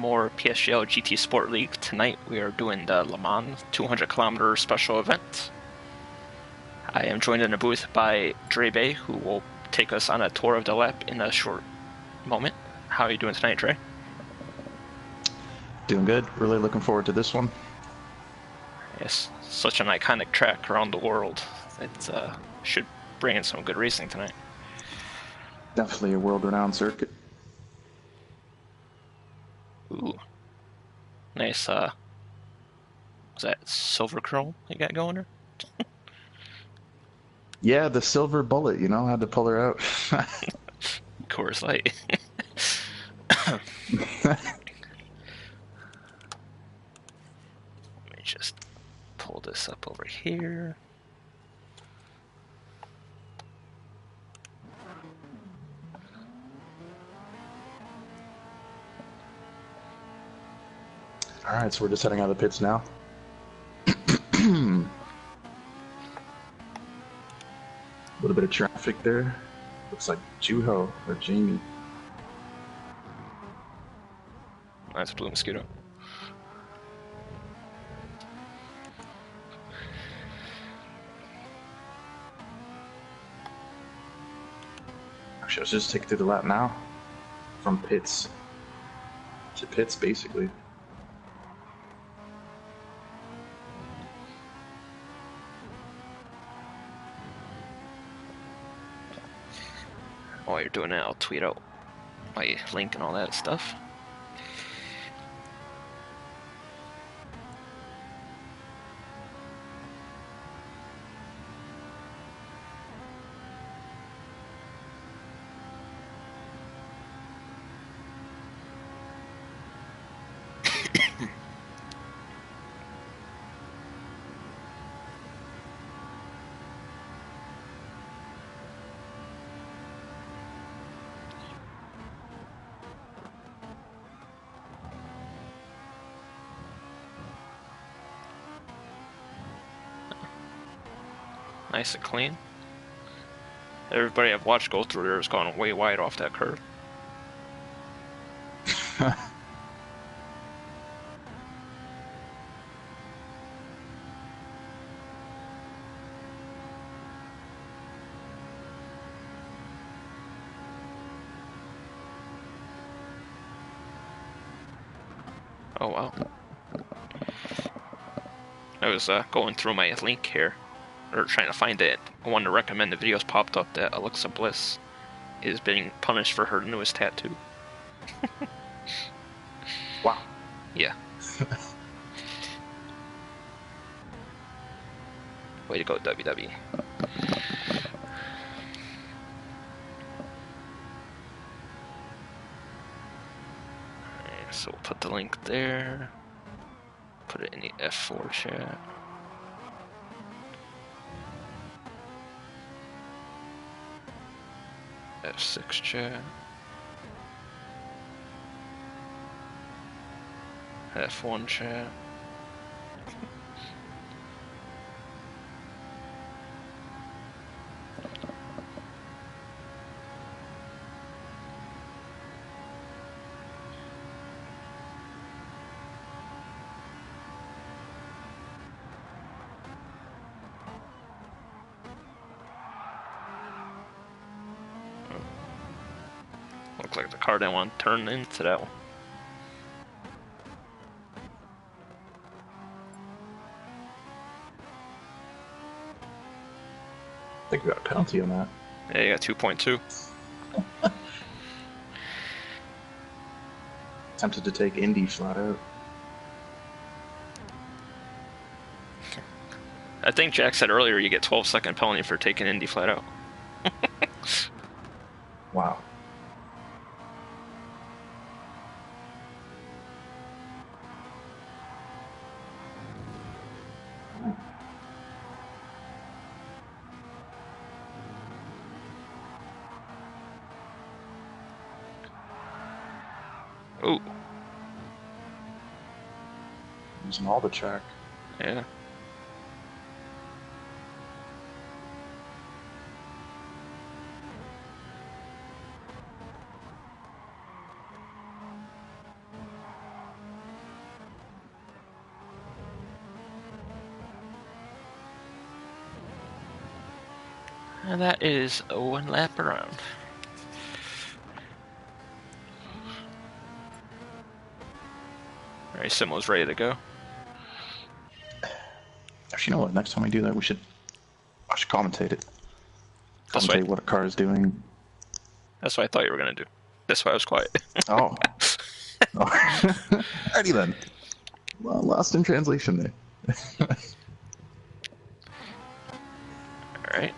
more PSGL GT Sport League. Tonight we are doing the Le Mans 200-kilometer special event. I am joined in the booth by Dre, who will take us on a tour of the lap in a short moment. How are you doing tonight, Dre? Doing good. Really looking forward to this one. Yes, such an iconic track around the world. It should bring in some good racing tonight. Definitely a world-renowned circuit. Ooh, nice. Was that silver chrome you got going there? Yeah, the silver bullet, had to pull her out. Coors Light. Let me just pull this up over here. All right, so we're just heading out of the pits now. A little bit of traffic there. Looks like Juho or Jamie. That's Blue Mosquito. Actually, let's just take it through the lap now. From pits to pits, basically. While you're doing it, I'll tweet out my link and all that stuff. Nice and clean. Everybody I've watched go through there has gone way wide off that curve. Oh wow. I was going through my link here, or trying to find it. One to recommend the videos popped up that Alexa Bliss is being punished for her newest tattoo. Wow. Yeah. Way to go, WWE. Alright, so we'll put the link there. Put it in the F4 chat. F6 chat. F1 chat. Looks like the car didn't want to turn into that one. I think we got a penalty on that. Yeah, you got 2.2. Tempted to take Indy flat out. I think Jack said earlier you get 12-second penalty for taking Indy flat out. Wow. Ooh. Using all the track. Yeah. And that is one lap around. Alright, Simo's ready to go. Actually, you know what? Next time we do that, I should commentate it. That's Commentate what a car is doing. That's what I thought you were gonna do. That's why I was quiet. Oh. Alrighty then. Well, lost in translation there. Alright.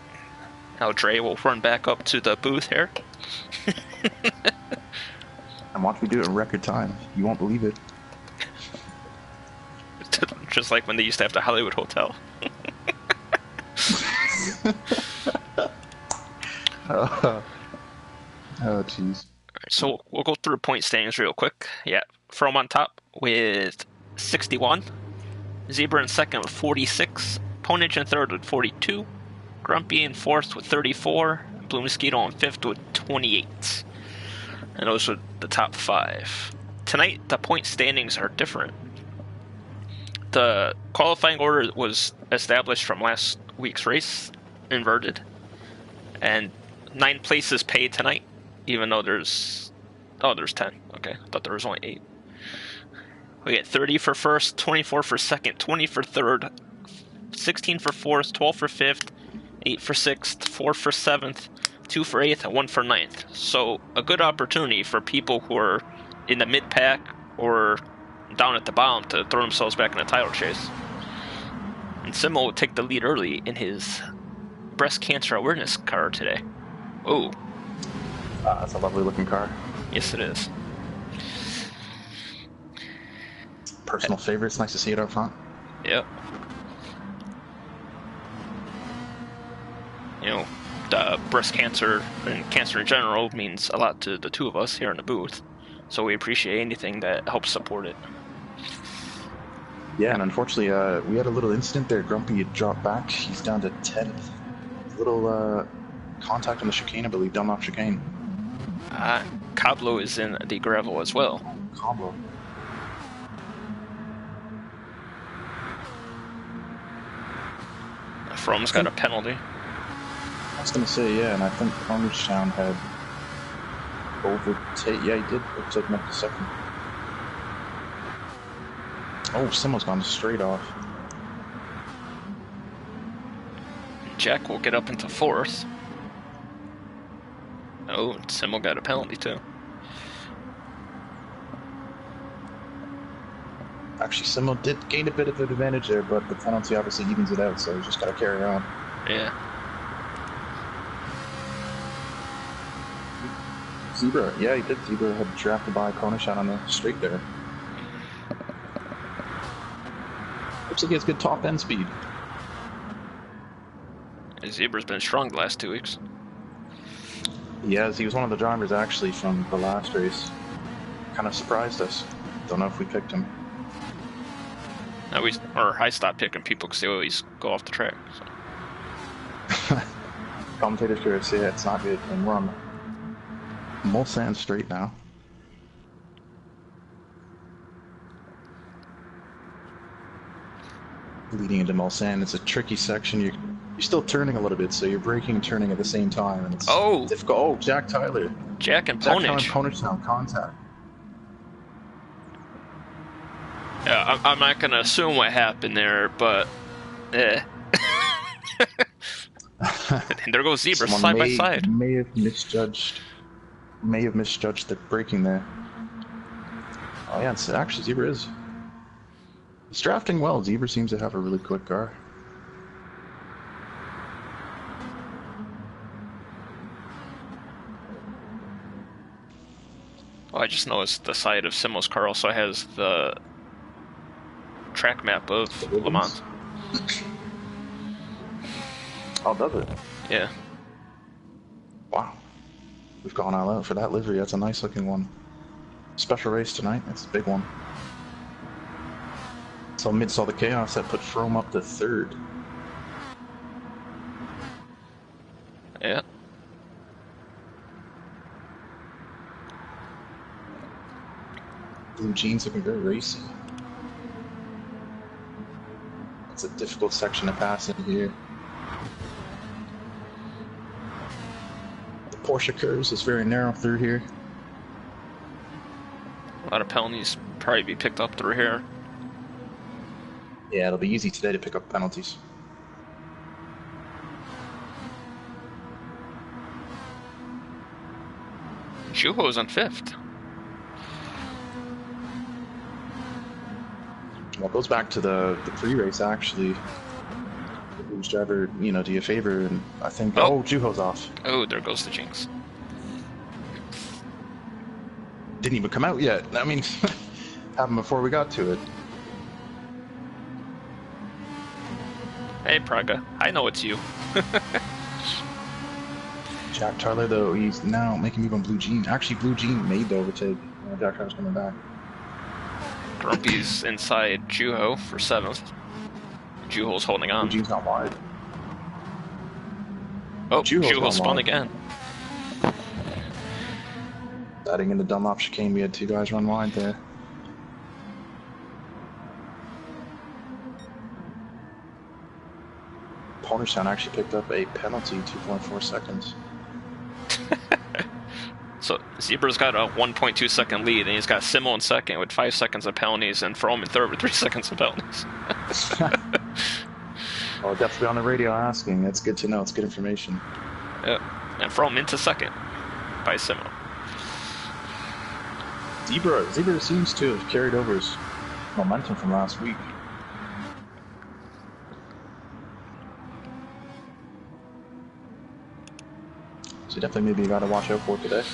Now Dre will run back up to the booth here. And watch me do it in record time. You won't believe it. Just like when they used to have the Hollywood Hotel. Oh, jeez. Alright, so we'll go through the point standings real quick. Yeah, From on top with 61. Zebra in second with 46. Ponage in third with 42. Grumpy in fourth with 34. Blue Mosquito in fifth with 28. And those are the top 5. Tonight, the point standings are different. The qualifying order was established from last week's race, inverted. And 9 places paid tonight, even though there's 10. Okay, I thought there was only 8. We get 30 for first, 24 for second, 20 for third, 16 for fourth, 12 for fifth, 8 for sixth, 4 for seventh, 2 for eighth, and 1 for ninth. So a good opportunity for people who are in the mid-pack or down at the bottom to throw themselves back in a title chase. And Simo will take the lead early in his breast cancer awareness car today. Oh. That's a lovely looking car. Yes, it is. Personal favorite. It's nice to see it up front. Yep. You know, the breast cancer and cancer in general means a lot to the two of us here in the booth. So we appreciate anything that helps support it. Yeah, and unfortunately, we had a little incident there. Grumpy had dropped back. He's down to 10th. Little contact on the chicane, I believe, Dunlop chicane. Cablo is in the gravel as well. Cablo. From's got a penalty. I was going to say, yeah, and I think Cornerstown had overtaken. Yeah, he did overtake him up to second. Oh, Simo's gone straight off. Jack will get up into fourth. Oh, Simo got a penalty too. Actually, Simo did gain a bit of an advantage there, but the penalty obviously evens it out, so he's just got to carry on. Yeah. Zebra, yeah, he did. Zebra had drafted by Cornershot on the straight there. Looks like he has good top end speed. Zebra's been strong the last 2 weeks. Yes, he was one of the drivers actually from the last race. Kind of surprised us. Don't know if we picked him. Now I stopped picking people because they always go off the track. So. Commentators here say it's not good, and we're on Mulsanne straight now. Leading into Mulsanne, it's a tricky section. You're still turning a little bit, so you're braking and turning at the same time, and it's difficult. Oh, Jack Tyler. Jack and Ponage. Ponage now contact. Yeah, I'm not gonna assume what happened there, but and there goes Zebra side by side. May have misjudged the braking there. Oh yeah, it's actually Zebra is. He's drafting well. Zebra seems to have a really quick car. Well, I just noticed the side of Simo's car also has the track map of Le Mans. Oh, does it? Yeah. Wow. We've gone all out for that livery. That's a nice looking one. Special race tonight. That's a big one. So amidst all the chaos, that put Frome up to third. Yeah. Blue jeans looking very racy. It's a difficult section to pass in here. Porsche curves. It's very narrow through here. A lot of penalties probably be picked up through here. Yeah, it'll be easy today to pick up penalties. Juho's on 5th. Well, it goes back to the pre-race, actually. Whose driver, do you favor? And I think, Juho's off. Oh, there goes the jinx. Didn't even come out yet. I mean, happened before we got to it. Hey, Praga. I know it's you. Jack Tyler, though, he's now making a move on Blue Jean. Actually, Blue Jean made the overtake. Jack Tyler's coming back. Grumpy's inside Juho for 7th. Juho's holding on. Blue Jean's not wide. Oh, Juho spun again. Adding in the Dunlop chicane, we had 2 guys run wide there. Ponerstown actually picked up a penalty, 2.4 seconds. So Zebra's got a 1.2 second lead, and he's got Simo in 2nd with 5 seconds of penalties, and Froome in 3rd with 3 seconds of penalties. Oh, definitely on the radio asking. That's good to know. It's good information. Yeah, and Froome into 2nd by Simo. Zebra seems to have carried over his momentum from last week. So definitely maybe you got to watch out for today.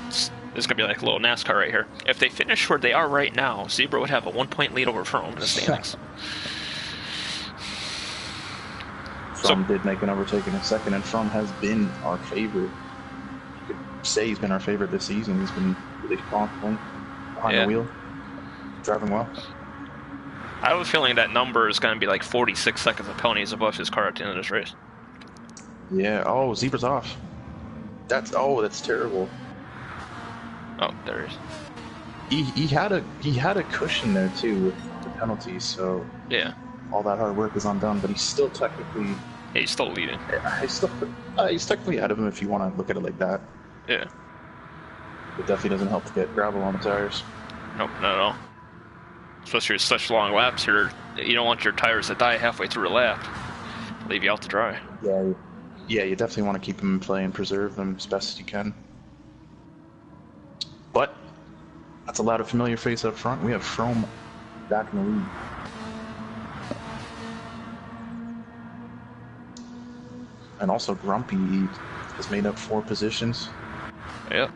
This is going to be like a little NASCAR right here. If they finish where they are right now, Zebra would have a 1-point lead over Froome in the standings. Froome did make an overtake in a 2nd, and Froome has been our favorite. You could say he's been our favorite this season. He's been really confident behind the wheel, driving well. I have a feeling that number is going to be like 46 seconds of penalties above his car at the end of this race. Yeah. Oh, Zebra's off. That's terrible. Oh, there he is. He had a cushion there too with the penalties, so yeah, all that hard work is undone. But he's still technically. Yeah, he's still leading. He's technically ahead of him if you want to look at it like that. Yeah. It definitely doesn't help to get gravel on the tires. Nope, not at all. Especially with such long laps here, you don't want your tires to die halfway through a lap. Leave you out to dry. Yeah, you definitely want to keep them in play and preserve them as best as you can. But that's a lot of familiar face up front. We have Froome back in the lead. And also Grumpy has made up 4 positions. Yep.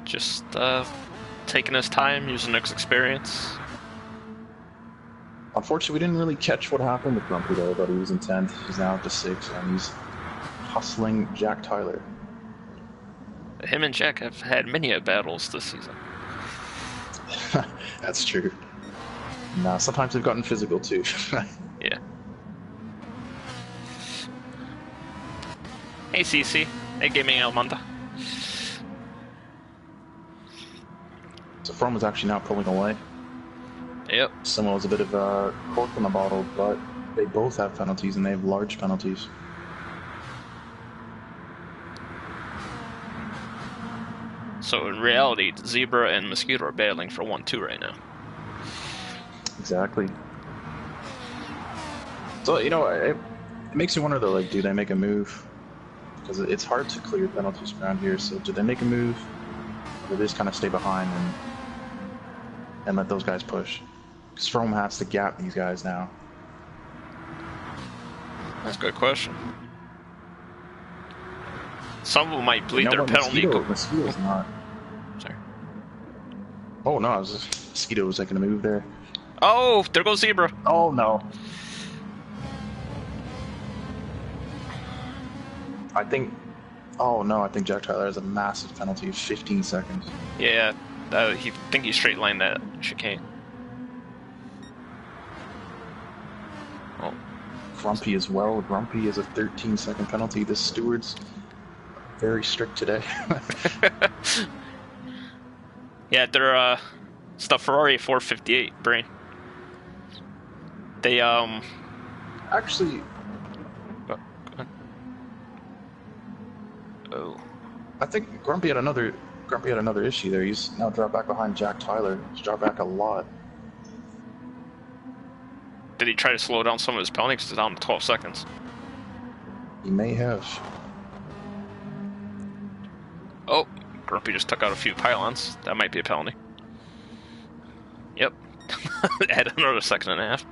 Just taking his time, using his experience. Unfortunately, we didn't really catch what happened with Grumpy though, but he was in 10th. He's now up to 6th, and he's hustling Jack Tyler. Him and Jack have had many battles this season. That's true. Nah, sometimes they've gotten physical too. Yeah. Hey CC. Hey Gaming Almanda. So Froome is actually now pulling away. Yep. Someone was a bit of a cork in the bottle, but they both have penalties, and they have large penalties. So in reality, Zebra and Mosquito are battling for 1-2 right now. Exactly. So, it makes you wonder though, like, do they make a move? Because it's hard to clear penalties around here, so do they make a move? Or do they just kind of stay behind and let those guys push? Because Froome has to gap these guys now. That's a good question. Some of them might bleed their penalty. Mosquito's not. Sorry. Oh no, Mosquito was making a move there. Oh, there goes Zebra. Oh no. I think Jack Tyler has a massive penalty of 15 seconds. Yeah, he straight lined that chicane. Oh. Grumpy as well. Grumpy is a 13-second penalty. The stewards very strict today. Yeah, they're it's the Ferrari 458 brain. They Actually, Oh. I think Grumpy had another issue there. He's now dropped back behind Jack Tyler. He's dropped back a lot. Did he try to slow down some of his penalty because it's down to 12 seconds? He may have. Oh, Grumpy just took out a few pylons. That might be a penalty. Yep. Add another second and a half.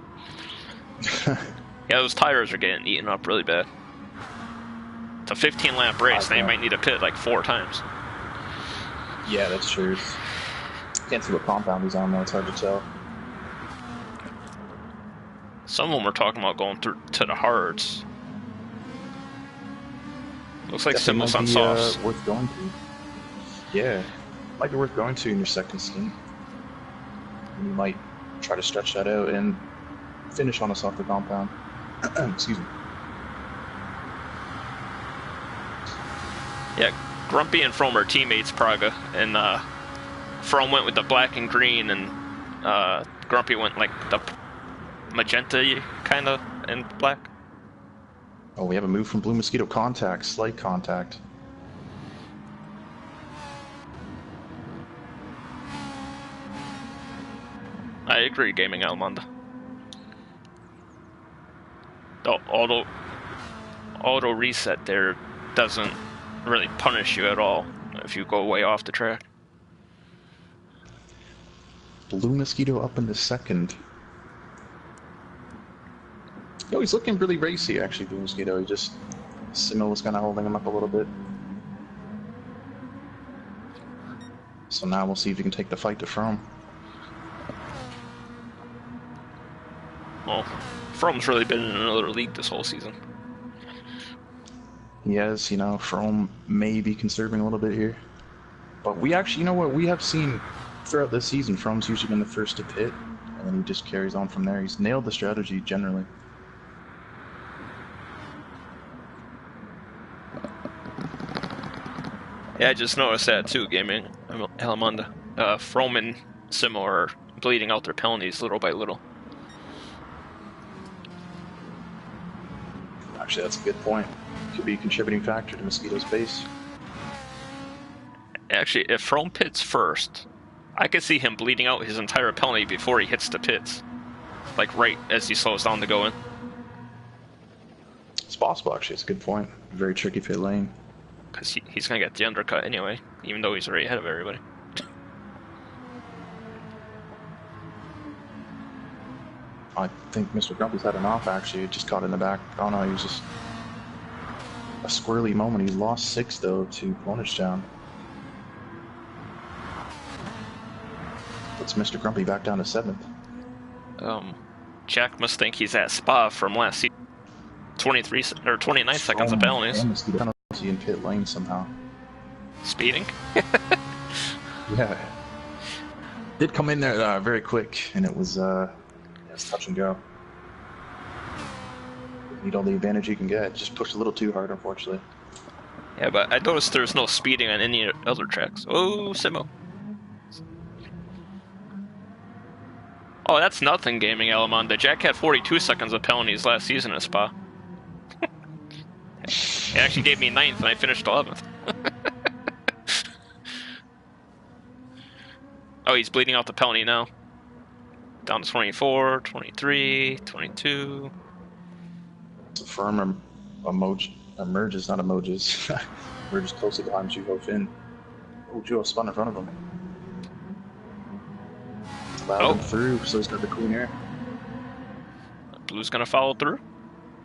Yeah, those tires are getting eaten up really bad. It's a 15-lap race. They might need to pit like 4 times. Yeah, that's true. Can't see what compound he's on though. It's hard to tell. Some of them are talking about going through to the hards. Looks like Simmel's on softs. Worth going to. Yeah, might be worth going to in your second stint. And you might try to stretch that out and finish on a softer compound. Excuse me. Yeah, Grumpy and Fromm are teammates, Praga, and Fromm went with the black and green, and Grumpy went like the magenta kind of and black. Oh, we have a move from Blue Mosquito. Contact, slight contact. I agree, Gaming Almonda. The auto reset there doesn't really punish you at all if you go way off the track. Blue Mosquito up in the second. No, he's looking really racy, actually, Blue Mosquito. He just... Simmel was kind of holding him up a little bit. So now we'll see if he can take the fight to Fromm. Well, Fromm's really been in another league this whole season. He has, you know, Fromm may be conserving a little bit here. But we actually, you know what, we have seen throughout this season, Fromm's usually been the first to pit, and then he just carries on from there. He's nailed the strategy generally. Yeah, I just noticed that too, Gaming Alamonda. Fromm and Simmel are bleeding out their penalties little by little. Actually, that's a good point. Could be a contributing factor to Mosquito's pace. Actually, if Fromm pits first, I could see him bleeding out his entire penalty before he hits the pits. Like right as he slows down to go in. It's possible, actually. It's a good point. Very tricky pit lane. Because he's going to get the undercut anyway, even though he's already ahead of everybody. I think Mr. Grumpy's had an off, actually. It just caught in the back. Oh no, he was just a squirrely moment. He lost 6, though, to Bonishtown. Puts Mr. Grumpy back down to 7th. Jack must think he's at Spa from last season. 23 or 29 seconds of penalties. And mosquito penalty in pit lane somehow. Speeding? Yeah. Did come in there very quick, and it was touch and go. Need all the advantage you can get. Just pushed a little too hard, unfortunately. Yeah, but I noticed there's no speeding on any other tracks. Oh, Simo. Oh, that's nothing, Gaming Alamonda. Jack had 42 seconds of penalties last season at Spa. It actually gave me 9th and I finished 11th. Oh, he's bleeding out the penalty now. Down to 24, 23, 22. It's a firm emerges, not emojis. Emerges closely behind Juho Finn. Oh, Juho spun in front of him. Allowed him through, so he's got the clean air. Blue's gonna follow through?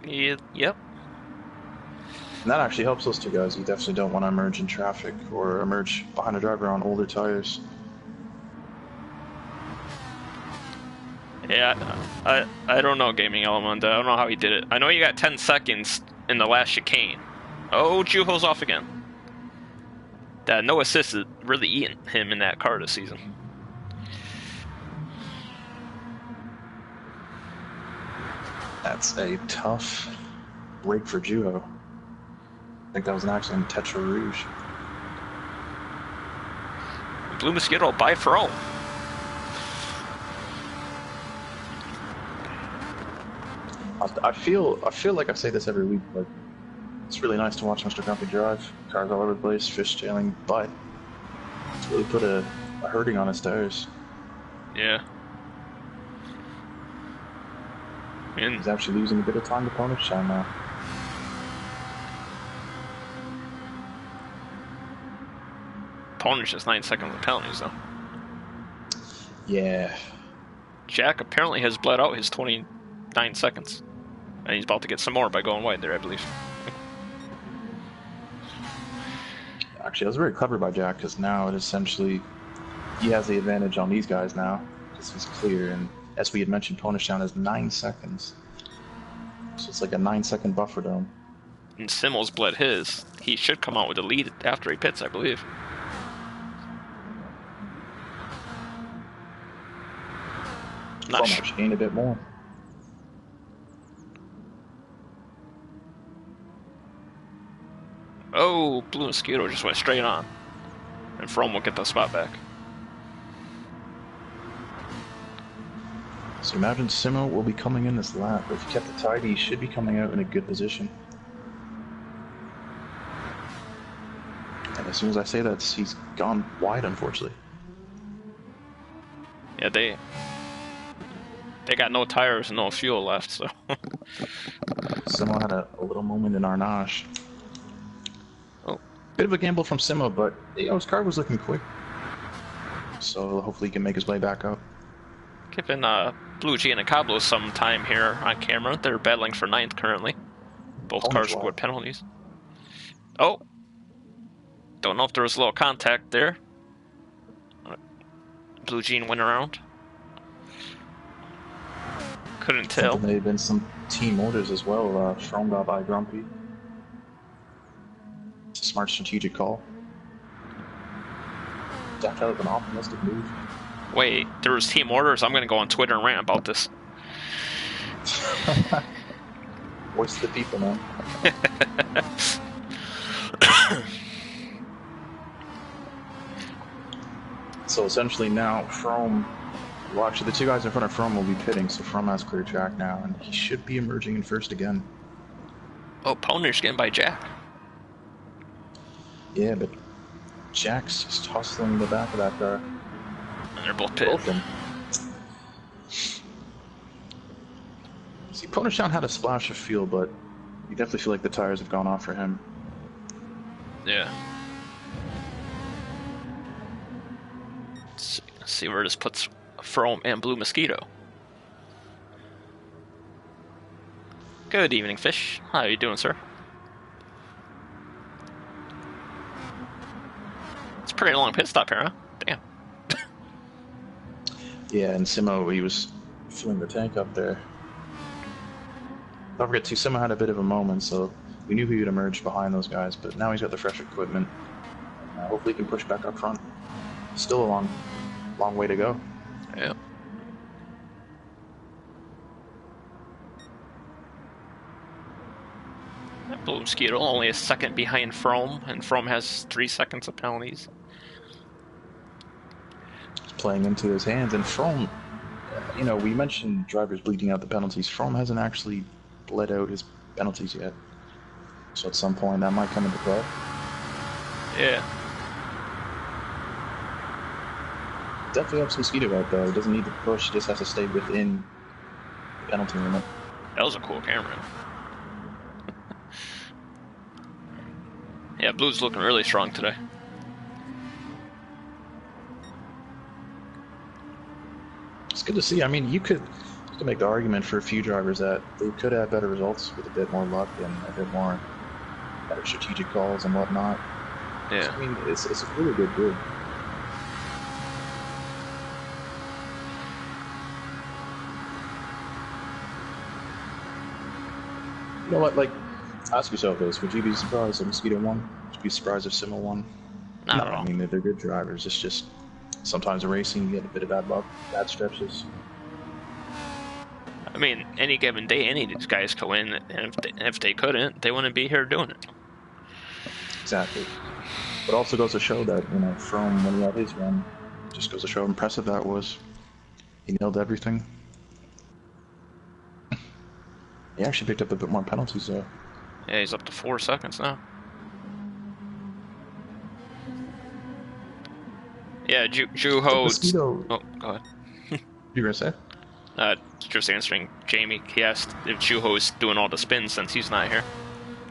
Yep. And that actually helps those two guys. You definitely don't want to emerge in traffic or emerge behind a driver on older tires. Yeah, I don't know, Gaming Element. I don't know how he did it. I know you got 10 seconds in the last chicane. Oh, Juho's off again. That no assist is really eating him in that car this season. That's a tough break for Juho. I think that was an accident in Tetra Rouge. Blue Mosquito by Fromm. I feel like I say this every week, but It's really nice to watch Mr. Grumpy drive. Cars all over the place, fishtailing, but it's really put a hurting on his tires. Yeah. And he's actually losing a bit of time to punish time now. Ponish is 9 seconds of penalties, though. Yeah. Jack apparently has bled out his 29 seconds. And he's about to get some more by going wide there, I believe. Actually, that was very clever by Jack, because now it essentially, he has the advantage on these guys now, because he's clear, and as we had mentioned, Ponish down is 9 seconds. So it's like a 9-second buffer to him. And Simmel's bled his. He should come out with a lead after he pits, I believe. Not sure. Gain a bit more. Oh, Blue Mosquito just went straight on. And From will get the spot back. So imagine Simo will be coming in this lap, but if he kept it tight, he should be coming out in a good position. And as soon as I say that, he's gone wide, unfortunately. Yeah, they got no tires and no fuel left, so... Simo had a little moment in Arnage. Oh. Bit of a gamble from Simo, but his car was looking quick. So hopefully he can make his way back up. Giving Blue G and Acablo some time here on camera. They're battling for 9th currently. Both cars with penalties. Oh! Don't know if there was a little contact there. Blue Jean went around. Couldn't tell. There may have been some team orders as well, thrown by Grumpy. It's a smart strategic call. That kind of an optimistic move. Wait, there was team orders? I'm gonna go on Twitter and rant about this. Voice of the people, man. So essentially now, From... Well, actually, the two guys in front of From will be pitting, so From has clear track now, and he should be emerging in first again. Oh, Ponish getting by Jack. Yeah, but Jack's just hustling the back of that car. And they're both pitting. See, Ponish down had a splash of fuel, but you definitely feel like the tires have gone off for him. Yeah. Let's see where this puts From and Blue Mosquito. Good evening, Fish. How are you doing, sir? It's a pretty long pit stop here, huh? Damn. Yeah, and Simo, he was filling the tank up there. Don't forget, too, Simo had a bit of a moment, so we knew he would emerge behind those guys, but now he's got the fresh equipment. Hopefully he can push back up front. Still a long way to go. Yeah. Blue Mosquito only a second behind From, and From has 3 seconds of penalties. It's playing into his hands, and From, we mentioned drivers bleeding out the penalties. From hasn't actually bled out his penalties yet. So at some point that might come into play. Yeah. Definitely helps Mosquito out though. He doesn't need to push, he just has to stay within the penalty limit. That was a cool camera. Yeah, Blue's looking really strong today. It's good to see. I mean, you could make the argument for a few drivers that they could have better results with a bit more luck and a bit more better strategic calls and whatnot. Yeah. So, I mean, it's a really good grid. You know what, like, ask yourself this, would you be surprised if Mosquito won? Would you be surprised if Simo won? Not No, at all. I mean, they're good drivers, it's just, sometimes in racing you get a bit of bad luck, bad stretches. I mean, any given day, any of these guys could win, and if they couldn't, they wouldn't be here doing it. Exactly. But also goes to show that, From when he had his run, just goes to show how impressive that was. He nailed everything. He actually picked up a bit more penalties though. Yeah, he's up to 4 seconds now. Yeah, Juho. Mosquito. Oh, go ahead. You gonna say? Just answering Jamie. He asked if Juho's doing all the spins since he's not here.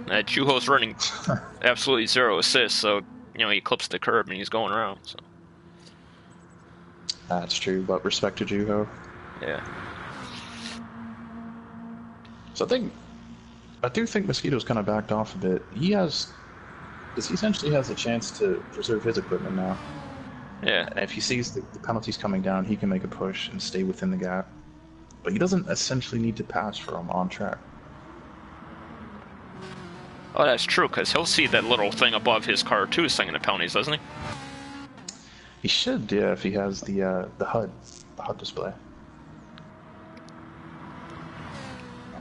Juho's running absolutely 0 assists, so he clips the curb and he's going around. So That's true, but respect to Juho. yeah. So I do think Mosquito's kind of backed off a bit. He essentially has a chance to preserve his equipment now. Yeah. And if he sees the penalties coming down, he can make a push and stay within the gap. But he doesn't essentially need to pass for him on track. Oh, that's true, because he'll see that little thing above his car too, singing the penalties, doesn't he? He should, yeah, if he has the HUD display.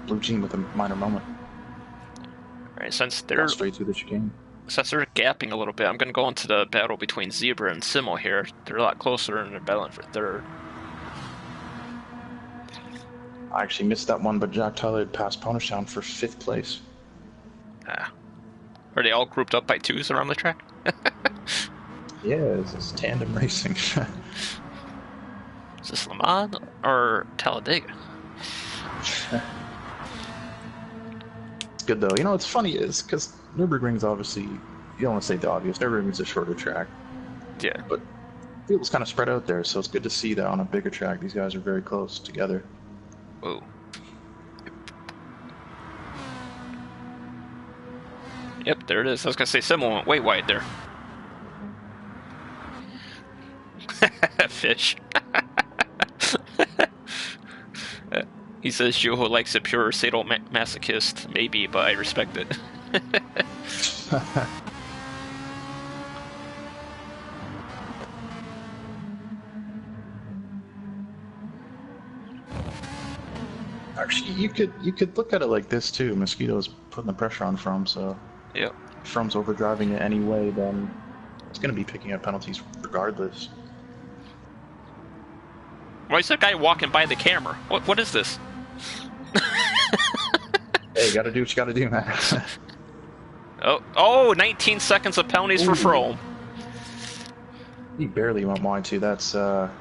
Blue Jean with a minor moment. Right, since they're straight through the chicane. Since they're gapping a little bit, I'm going to go into the battle between Zebra and Simo here. They're a lot closer and they're battling for third. I actually missed that one, but Jack Tyler had passed Punish down for 5th place. Are they all grouped up by 2s around the track? Yeah, it's tandem racing. Is this Le Mans or Talladega? It's good though. What's funny is because Nürburgring's obviously, you don't want to say the obvious, Nürburgring's a shorter track. Yeah. But field's kind of spread out there, so it's good to see that on a bigger track these guys are very close together. Whoa. Yep, there it is. I was going to say Simo went way wide there. Fish. He says Juho likes a pure sadomasochist. Maybe, but I respect it. Actually, you could look at it like this too. Mosquito's putting the pressure on Fromm, so yep. If Fromm's overdriving it anyway, then it's going to be picking up penalties regardless. Why is that guy walking by the camera? What is this? Hey, you gotta do what you gotta do, man. oh, 19 seconds of penalties for Fromm. He barely went wide too. That's wow,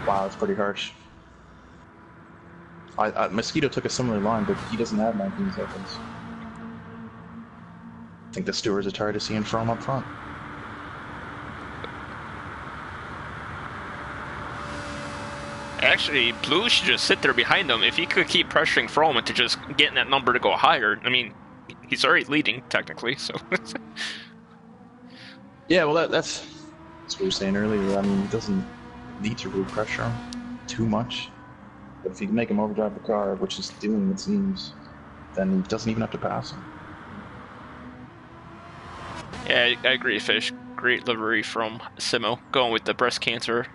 that's pretty harsh. Mosquito took a similar line, but he doesn't have 19 seconds. I think the stewards are tired of seeing Fromm up front. Actually, Blue should just sit there behind them. If he could keep pressuring Fromm into just getting that number to go higher, I mean, he's already leading, technically, so... Yeah, well, that's what we were saying earlier. I mean, he doesn't need to really pressure him too much. But if you can make him overdrive the car, which is doing, it seems, then he doesn't even have to pass him. Yeah, I agree, Fish. Great livery from Simo, going with the breast cancer.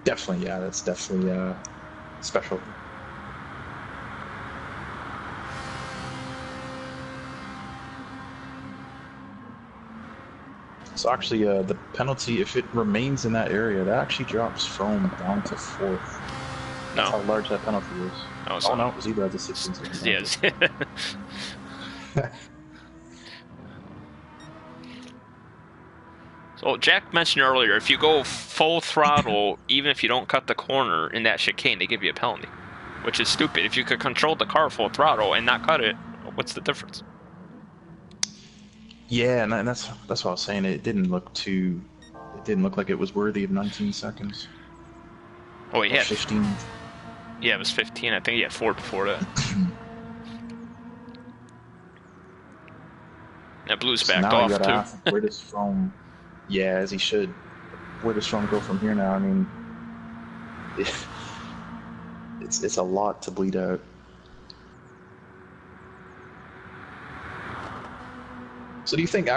Definitely, yeah, that's definitely special. So actually, the penalty, if it remains in that area, that actually drops Fromm down to 4th. That's how large that penalty is. Oh, no, Zebra has a 16 second. Yes. So Jack mentioned earlier, if you go full throttle, even if you don't cut the corner in that chicane, they give you a penalty, which is stupid. If you could control the car full throttle and not cut it, what's the difference? Yeah, and that's what I was saying. It didn't look like it was worthy of 19 seconds. Oh, he had 15. Yeah, it was 15. I think he had 4 before that. Now Blue's backed now off you gotta too. ask, where does Fromm? Yeah, as he should. Where does Fromm go from here now? I mean, it's a lot to bleed out. So do you think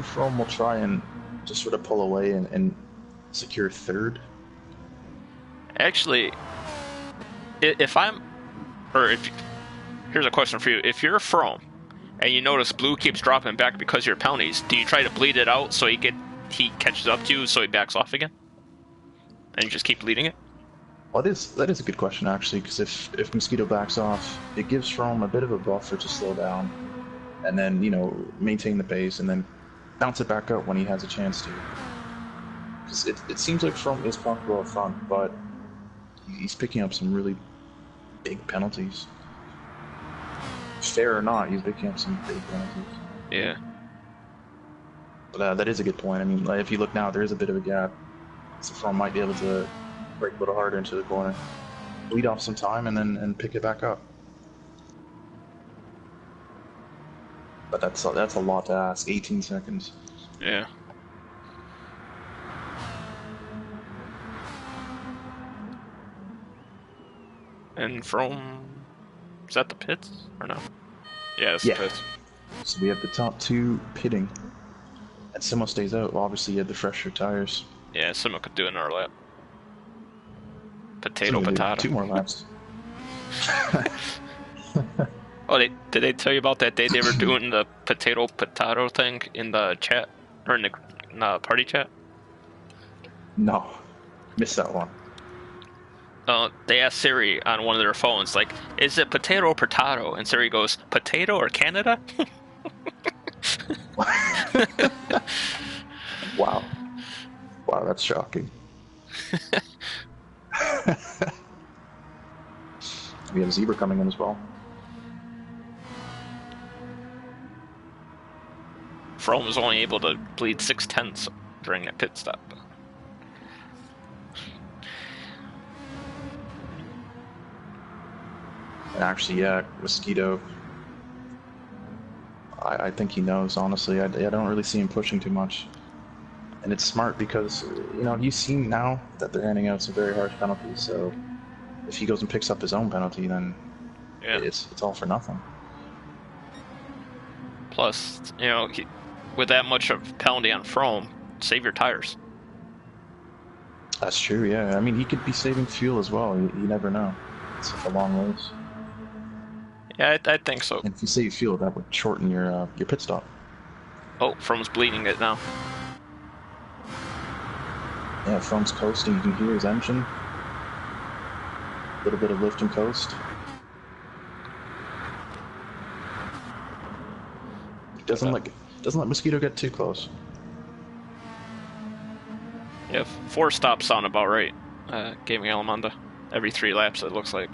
Fromm will try and just sort of pull away and secure 3rd? Actually, here's a question for you. If you're Fromm and you notice Blue keeps dropping back because of your penalties, do you try to bleed it out so he catches up to you so he backs off again? And you just keep leading it? Well, that is a good question actually, because if Mosquito backs off, it gives Froome a bit of a buffer to slow down, and then maintain the pace, and then bounce it back up when he has a chance to. Because it seems like Froome is comfortable up front, but he's picking up some really big penalties. Fair or not, he's picking up some big penalties. Yeah. But that is a good point. I mean, like, if you look now, there is a bit of a gap, so Froome might be able to break a little harder into the corner, bleed off some time, and then pick it back up. But that's a lot to ask. 18 seconds. Yeah. And from... Is that the pits? Or no? Yeah, it's the pits. So we have the top two pitting. And Simo stays out. Well, obviously, he had the fresher tires. Yeah, Simo could do another lap. Potato. 2 more laps. Oh, did they tell you about that day they were doing the potato thing in the chat? Or in the party chat? No. Missed that one. They asked Siri on one of their phones, like, is it potato or potato? And Siri goes, potato or Canada? Wow. Wow, that's shocking. We have Zebra coming in as well. Froome was only able to bleed 6/10 during that pit stop. And actually, yeah, Mosquito, I think he knows, honestly. I don't really see him pushing too much. And it's smart because, he's seen now that they're handing out some very harsh penalties, so if he goes and picks up his own penalty, then it's all for nothing. Plus, with that much of penalty on Froome, save your tires. That's true, yeah. I mean, he could be saving fuel as well. You never know. It's such a long race. Yeah, I think so. And if you save fuel, that would shorten your pit stop. Oh, Froome's bleeding it now. Yeah, Froome's coasting. You can hear his engine. A little bit of lift and coast. Doesn't let Mosquito get too close. Yeah, 4 stops sound about right. Gaming Alamanda. Every 3 laps, it looks like.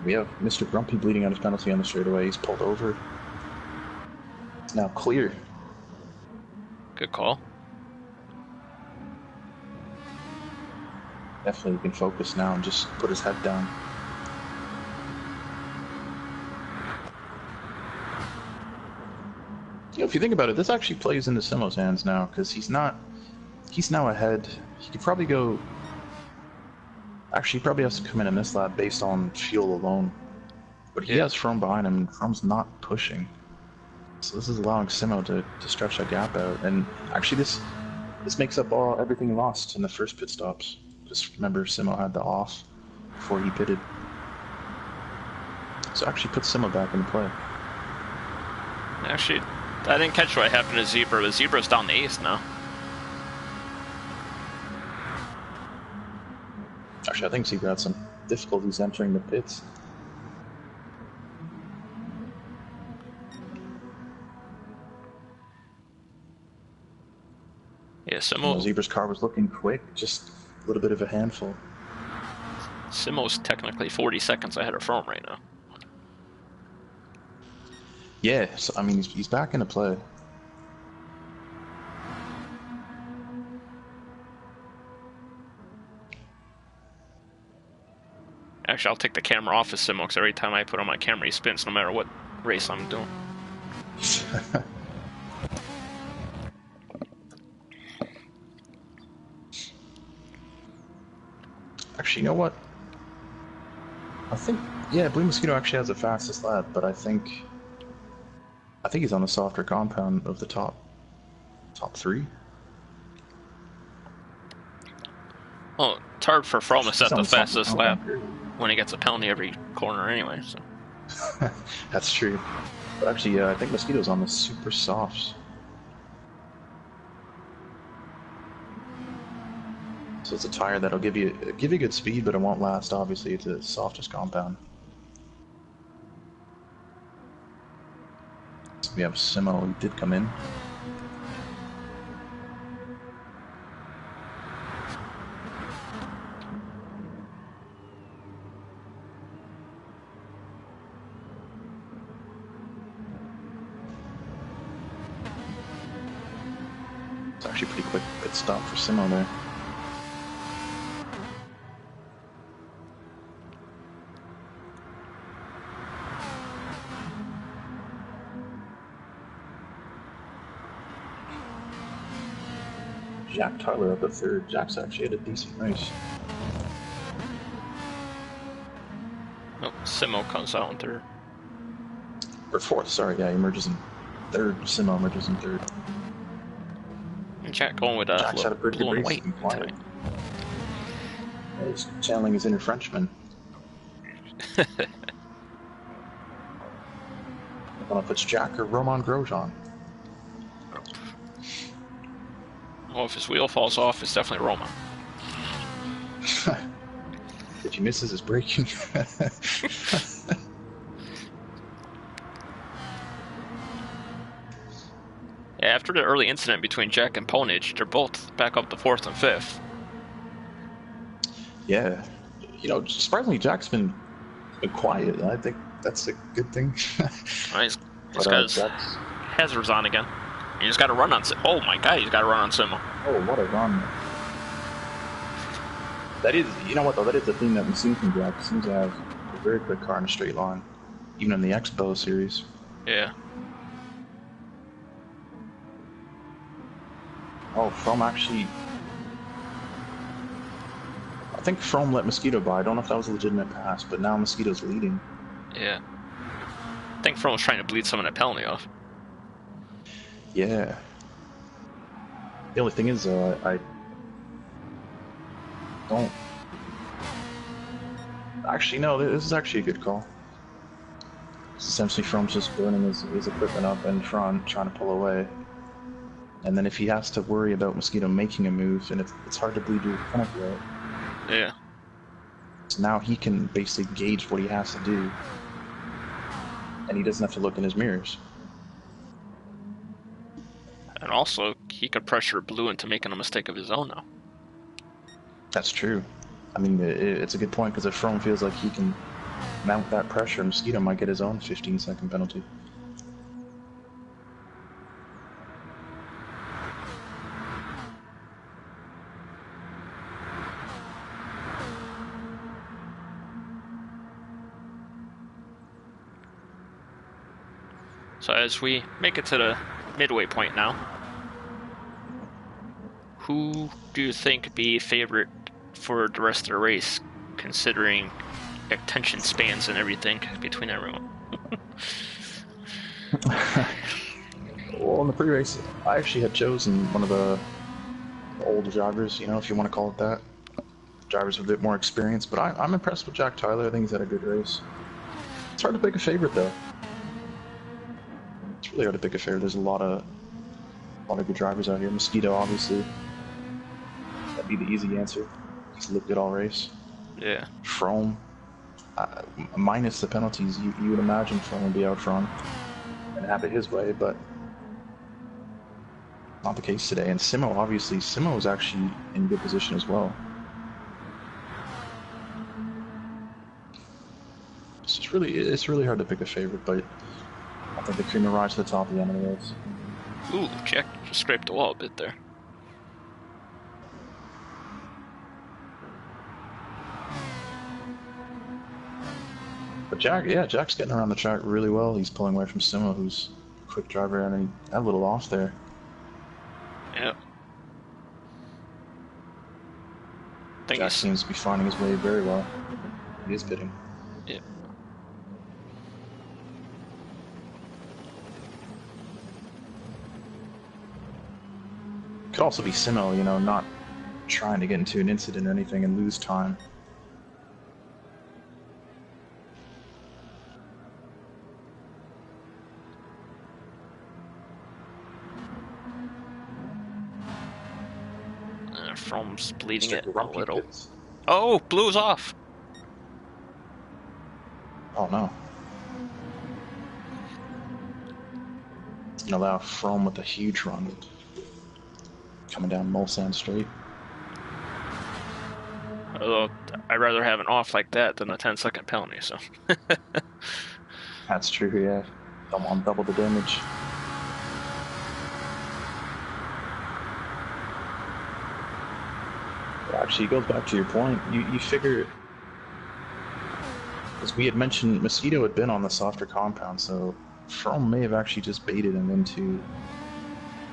We have Mr. Grumpy bleeding out his penalty on the straightaway. He's pulled over. It's now clear. Good call. Definitely can focus now and just put his head down. If you think about it, this actually plays into Simo's hands now, because he's now ahead. He could probably go... Actually, he probably has to come in this lap based on fuel alone. But he has Froome behind him, and Froome's not pushing. So this is allowing Simo to stretch that gap out. And actually, this makes up everything he lost in the first pit stops. Just remember, Simo had the off before he pitted. So actually puts Simo back into play. Actually, I didn't catch what happened to Zebra, but Zebra's down the 8th now. Actually, I think Zebra had some difficulties entering the pits. Yeah, Simo... Zebra's car was looking quick, just a little bit of a handful. Simo's technically 40 seconds ahead of Froome right now. Yeah, so, I mean, he's back into play. Actually, I'll take the camera off of Simo, because every time I put on my camera, he spins no matter what race I'm doing. Actually, you know what? I think, yeah, Blue Mosquito actually has the fastest lap, but I think he's on the softer compound of the top 3. Well, it's hard for Froome to set the fastest lap period. when he gets a penalty every corner anyway, so... That's true. But actually, I think Mosquito's on the super softs. So it's a tire that'll give you good speed, but it won't last. Obviously, it's the softest compound. So we have Simo, who did come in. It's actually a pretty quick pit stop for Simo there. Jack Tyler up at third. Jack's actually had a decent race. Oh, Simo comes out in third. Or fourth, sorry, yeah, he emerges in third. Simo emerges in third. And Jack going with a Jack's had a pretty blue good and race. white tonight. He's channeling his inner Frenchman. I don't know if it's Jack or Roman Grosjean. Well, if his wheel falls off, it's definitely Roma. If he misses his braking. Yeah, after the early incident between Jack and Ponage, they're both back up to fourth and fifth. Yeah. You know, surprisingly, Jack's been quiet. I think that's a good thing. He's got his hazards on again. You just got to run on. Oh my God, he's got to run on Simo. Oh, what a run! That is, you know what though, that is the thing that we've seen from Jack. He seems to have a very quick car in a straight line, even in the Expo series. Yeah. Oh, Froome actually. I think Froome let Mosquito by. I don't know if that was a legitimate pass, but now Mosquito's leading. Yeah. I think Froome was trying to bleed some of that penalty off. Yeah. The only thing is, I don't. Actually, no, this is actually a good call. It's essentially Froome's just burning his equipment up in front, trying to pull away. And then if he has to worry about Mosquito making a move, and it's hard to bleed your penalty out. Yeah. So now he can basically gauge what he has to do. And he doesn't have to look in his mirrors. And also, he could pressure Blue into making a mistake of his own now. That's true. I mean, it's a good point, because if Froome feels like he can mount that pressure, Mosquito might get his own 15-second penalty. So as we make it to the midway point now, who do you think be favorite for the rest of the race, considering attention spans and everything between everyone? Well, in the pre-race, I actually had chosen one of the older drivers, you know, if you want to call it that. Drivers with a bit more experience, but I'm impressed with Jack Tyler. I think he's had a good race. It's hard to pick a favorite, though. It's really hard to pick a favorite. There's a lot of good drivers out here. Mosquito, obviously. That'd be the easy answer. He's looked good all race. Yeah. Froome, minus the penalties, you would imagine Froome would be out front and have it his way, but not the case today. And Simo, obviously, Simo was actually in good position as well. It's really hard to pick a favorite, but I think the cream will rise to the top of the end of the race. Ooh, Jack just scraped the wall a bit there. But Jack's getting around the track really well. He's pulling away from Simo, who's a quick driver, and he had a little off there. Yeah. Jack seems to be finding his way very well. He is pitting. Yeah. Could also be Simo, you know, not trying to get into an incident or anything and lose time. Fromm's bleeding Mr. it a Grumpy little. Pits. Oh, Blue's off. Oh no. It's gonna allow Fromm with a huge run. Coming down Mulsanne Straight. Although, I'd rather have an off like that than a 10-second penalty, so. That's true, yeah. Don't want double the damage. Actually, it goes back to your point. You figure, as we had mentioned, Mosquito had been on the softer compound, so Fromm may have actually just baited him into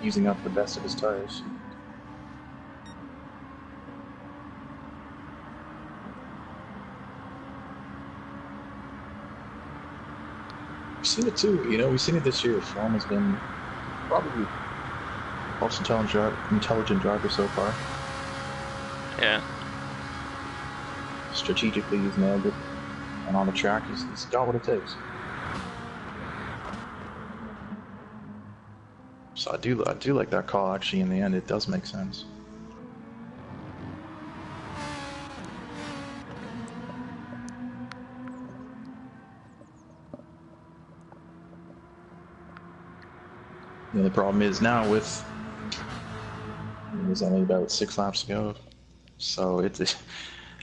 using up the best of his tires. We've seen it too, you know, we've seen it this year. Fromm has been probably most intelligent driver so far. Yeah. Strategically, he's nailed it. And on the track, he's got what it takes. So I do like that call, actually. In the end, it does make sense. The only problem is now with there's only about 6 laps to go, so it's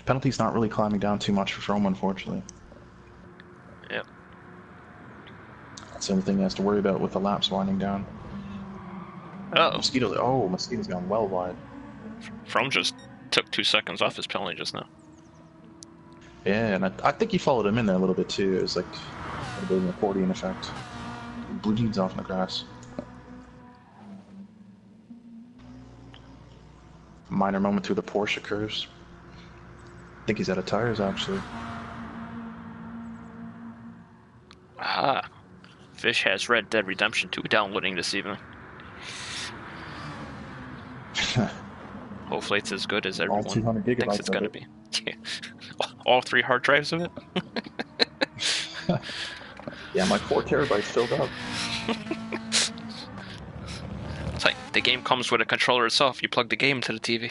penalty's not really climbing down too much for Fromm, unfortunately. Yep. That's the only thing he has to worry about with the laps winding down. Mosquito's gone well wide. Fromm just took 2 seconds off his penalty just now. Yeah, and I think he followed him in there a little bit too. It was like a bit of an accordion effect. Blue jeans off in the grass. Minor moment through the Porsche curves. I think he's out of tires, actually. Ah. Fish has Red Dead Redemption 2 downloading this evening. Hopefully it's as good as everyone thinks it's going to be. All 3 hard drives of it? Yeah, my 4 terabytes filled up. It's like the game comes with a controller itself. You plug the game to the TV.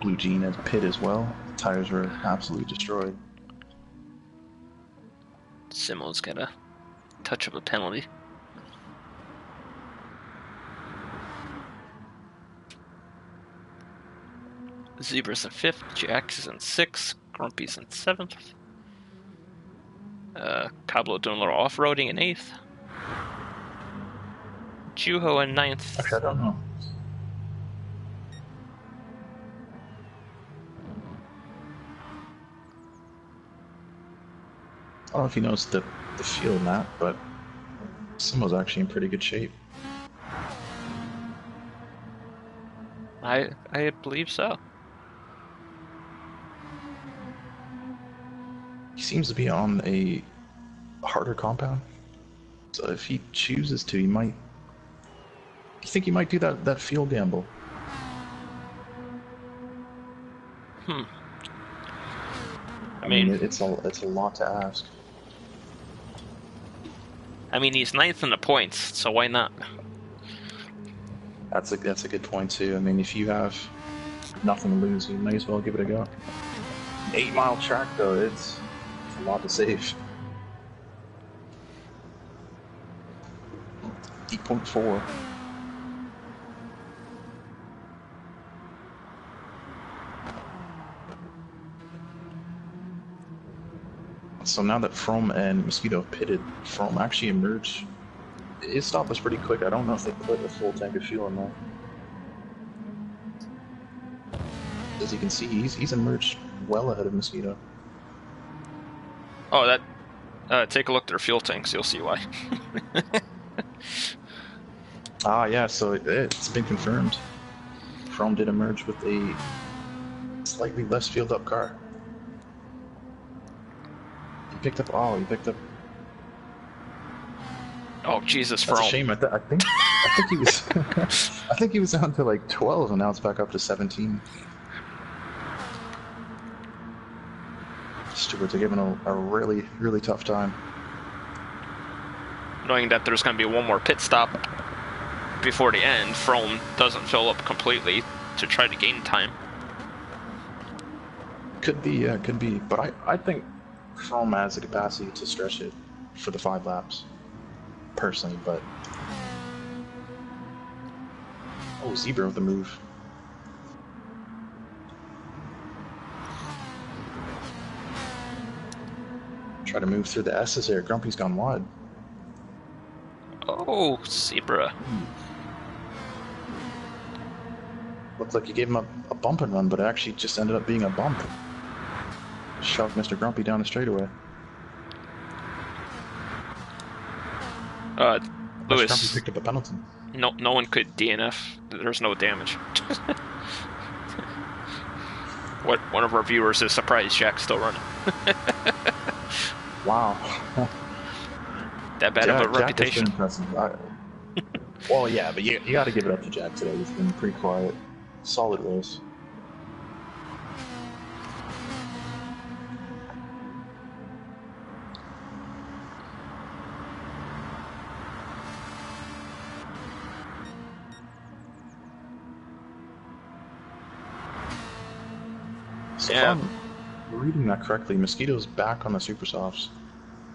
Blue Jean at pit as well. Tires were absolutely destroyed. Simo's got a touch of a penalty. Zebra's in 5th, Jax is in 6th, Grumpy's in 7th. Cablo doing a little off-roading in 8th. Juho in 9th. Actually, I don't know. I don't know if he knows the field map, but Simo's actually in pretty good shape. I believe so. He seems to be on a harder compound, so if he chooses to, he might. You think he might do that field gamble? I mean, it's a lot to ask. I mean, he's 9th in the points, so why not? That's a good point too. I mean, if you have nothing to lose, you may as well give it a go. 8-mile track though, it's a lot to save. 8.4. So now that Fromm and Mosquito have pitted, Fromm actually emerged. His stop was pretty quick. I don't know if they put a full tank of fuel in there. As you can see, he's emerged well ahead of Mosquito. Oh, take a look at their fuel tanks, you'll see why. Yeah, so it's been confirmed. Fromm did emerge with a slightly less fueled up car. He picked up. Oh Jesus, That's Fromm. a shame. I think he was. I think he was down to like 12, and now it's back up to 17. Stewards are giving a really, really tough time. Knowing that there's going to be one more pit stop. before the end, Frome doesn't fill up completely to try to gain time. Could be, yeah, could be. But I think Frome has the capacity to stretch it for the 5 laps, personally, but... Oh, Zebra with the move. Try to move through the S's here. Grumpy's gone wide. Oh, Zebra. Looked like you gave him a bump and run, but it actually just ended up being a bump. Shoved Mr. Grumpy down the straightaway. Lewis. Grumpy picked up a penalty. No one could DNF. There's no damage. One of our viewers is surprised Jack's still running. Wow. That bad of a reputation. Jack has been impressive. Well, yeah, but you got to give it up to Jack today. He's been pretty quiet. Solid race. So yeah. if I'm reading that correctly, Mosquito's back on the Super Softs,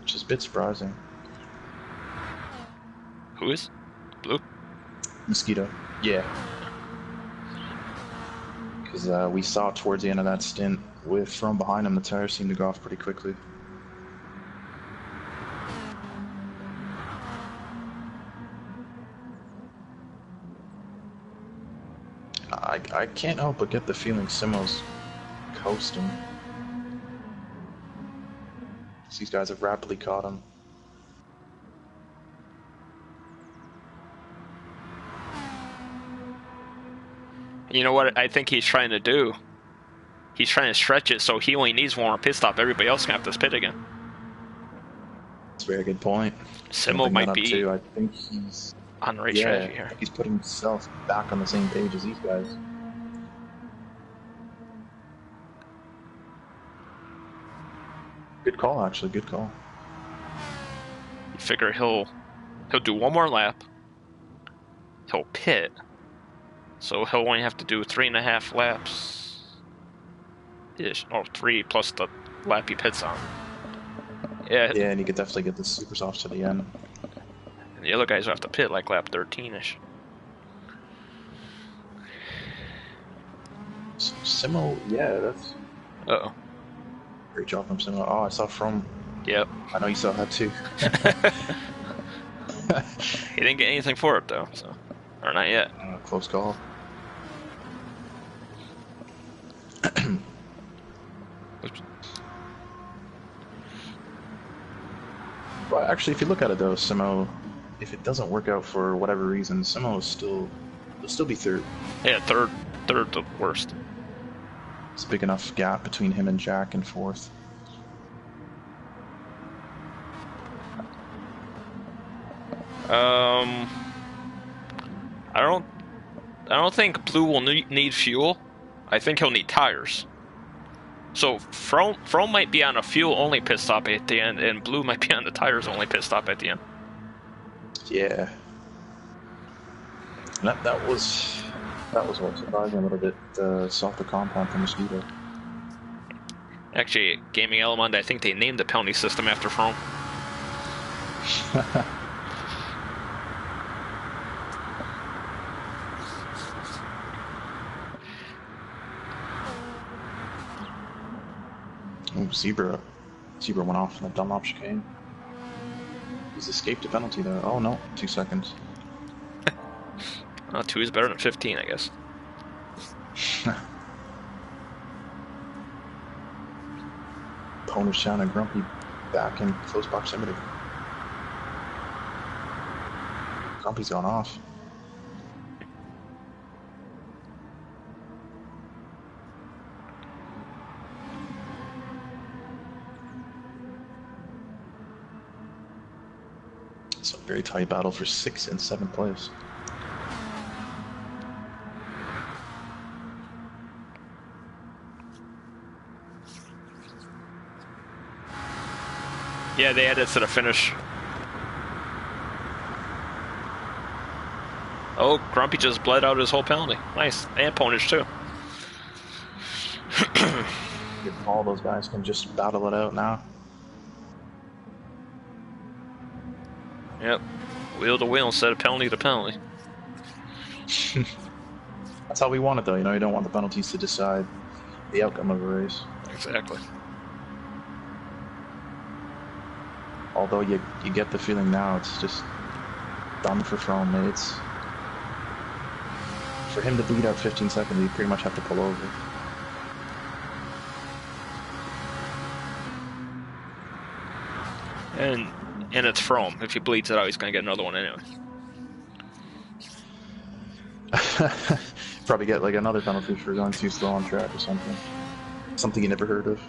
which is a bit surprising. Who is? Blue? Mosquito. Yeah. Because we saw towards the end of that stint, with from behind him, the tires seemed to go off pretty quickly. I can't help but get the feeling Simo's coasting. These guys have rapidly caught him. You know what I think he's trying to do? He's trying to stretch it so he only needs one more pit stop. Everybody else can have to pit again. That's a very good point. Simo might be too. I think he's on the right strategy here. He's putting himself back on the same page as these guys. Good call, actually. Good call. You figure he'll do one more lap. He'll pit. So he'll only have to do 3.5 laps. Ish. Or 3 plus the lap he pits on. Yeah. Yeah, and he could definitely get the super softs to the end. And the other guys will have to pit like lap 13-ish. Simo, yeah, that's... Uh-oh. Great job from Simo. Oh, I saw from... Yep. I know you saw that too. He didn't get anything for it though, so... Or not yet. Close call. Well, actually, if you look at it though, Simo, if it doesn't work out for whatever reason, Simo will still be third. Yeah, third the worst. It's a big enough gap between him and Jack in fourth. I don't think Blue will need fuel. I think he'll need tires. So Frome might be on a fuel-only pit stop at the end, and Blue might be on the tires-only pit stop at the end. Yeah. That was what surprised me a little bit. Softer compound for Mosquito. Actually, Gaming Element, I think they named the penalty system after Frome. Oh, Zebra went off in a Dunlop chicane. He's escaped a penalty there. Oh no, 2 seconds. 2 is better than 15, I guess. Ponish down and Grumpy back in close proximity. Grumpy's gone off. It's a very tight battle for 6th and 7th place. Yeah, they added to the finish. Oh, Grumpy just bled out his whole penalty. Nice. And Ponish, too. All those guys can just battle it out now. Yep. Wheel to wheel instead of penalty to penalty. That's how we want it, though. You know, you don't want the penalties to decide the outcome of a race. Exactly. Although you get the feeling now it's just done for Froome. It's for him to bleed out 15 seconds, you pretty much have to pull over. And it's Froome. If he bleeds it out, he's going to get another one anyway. Probably get like another penalty for going too slow on track or something. Something you never heard of.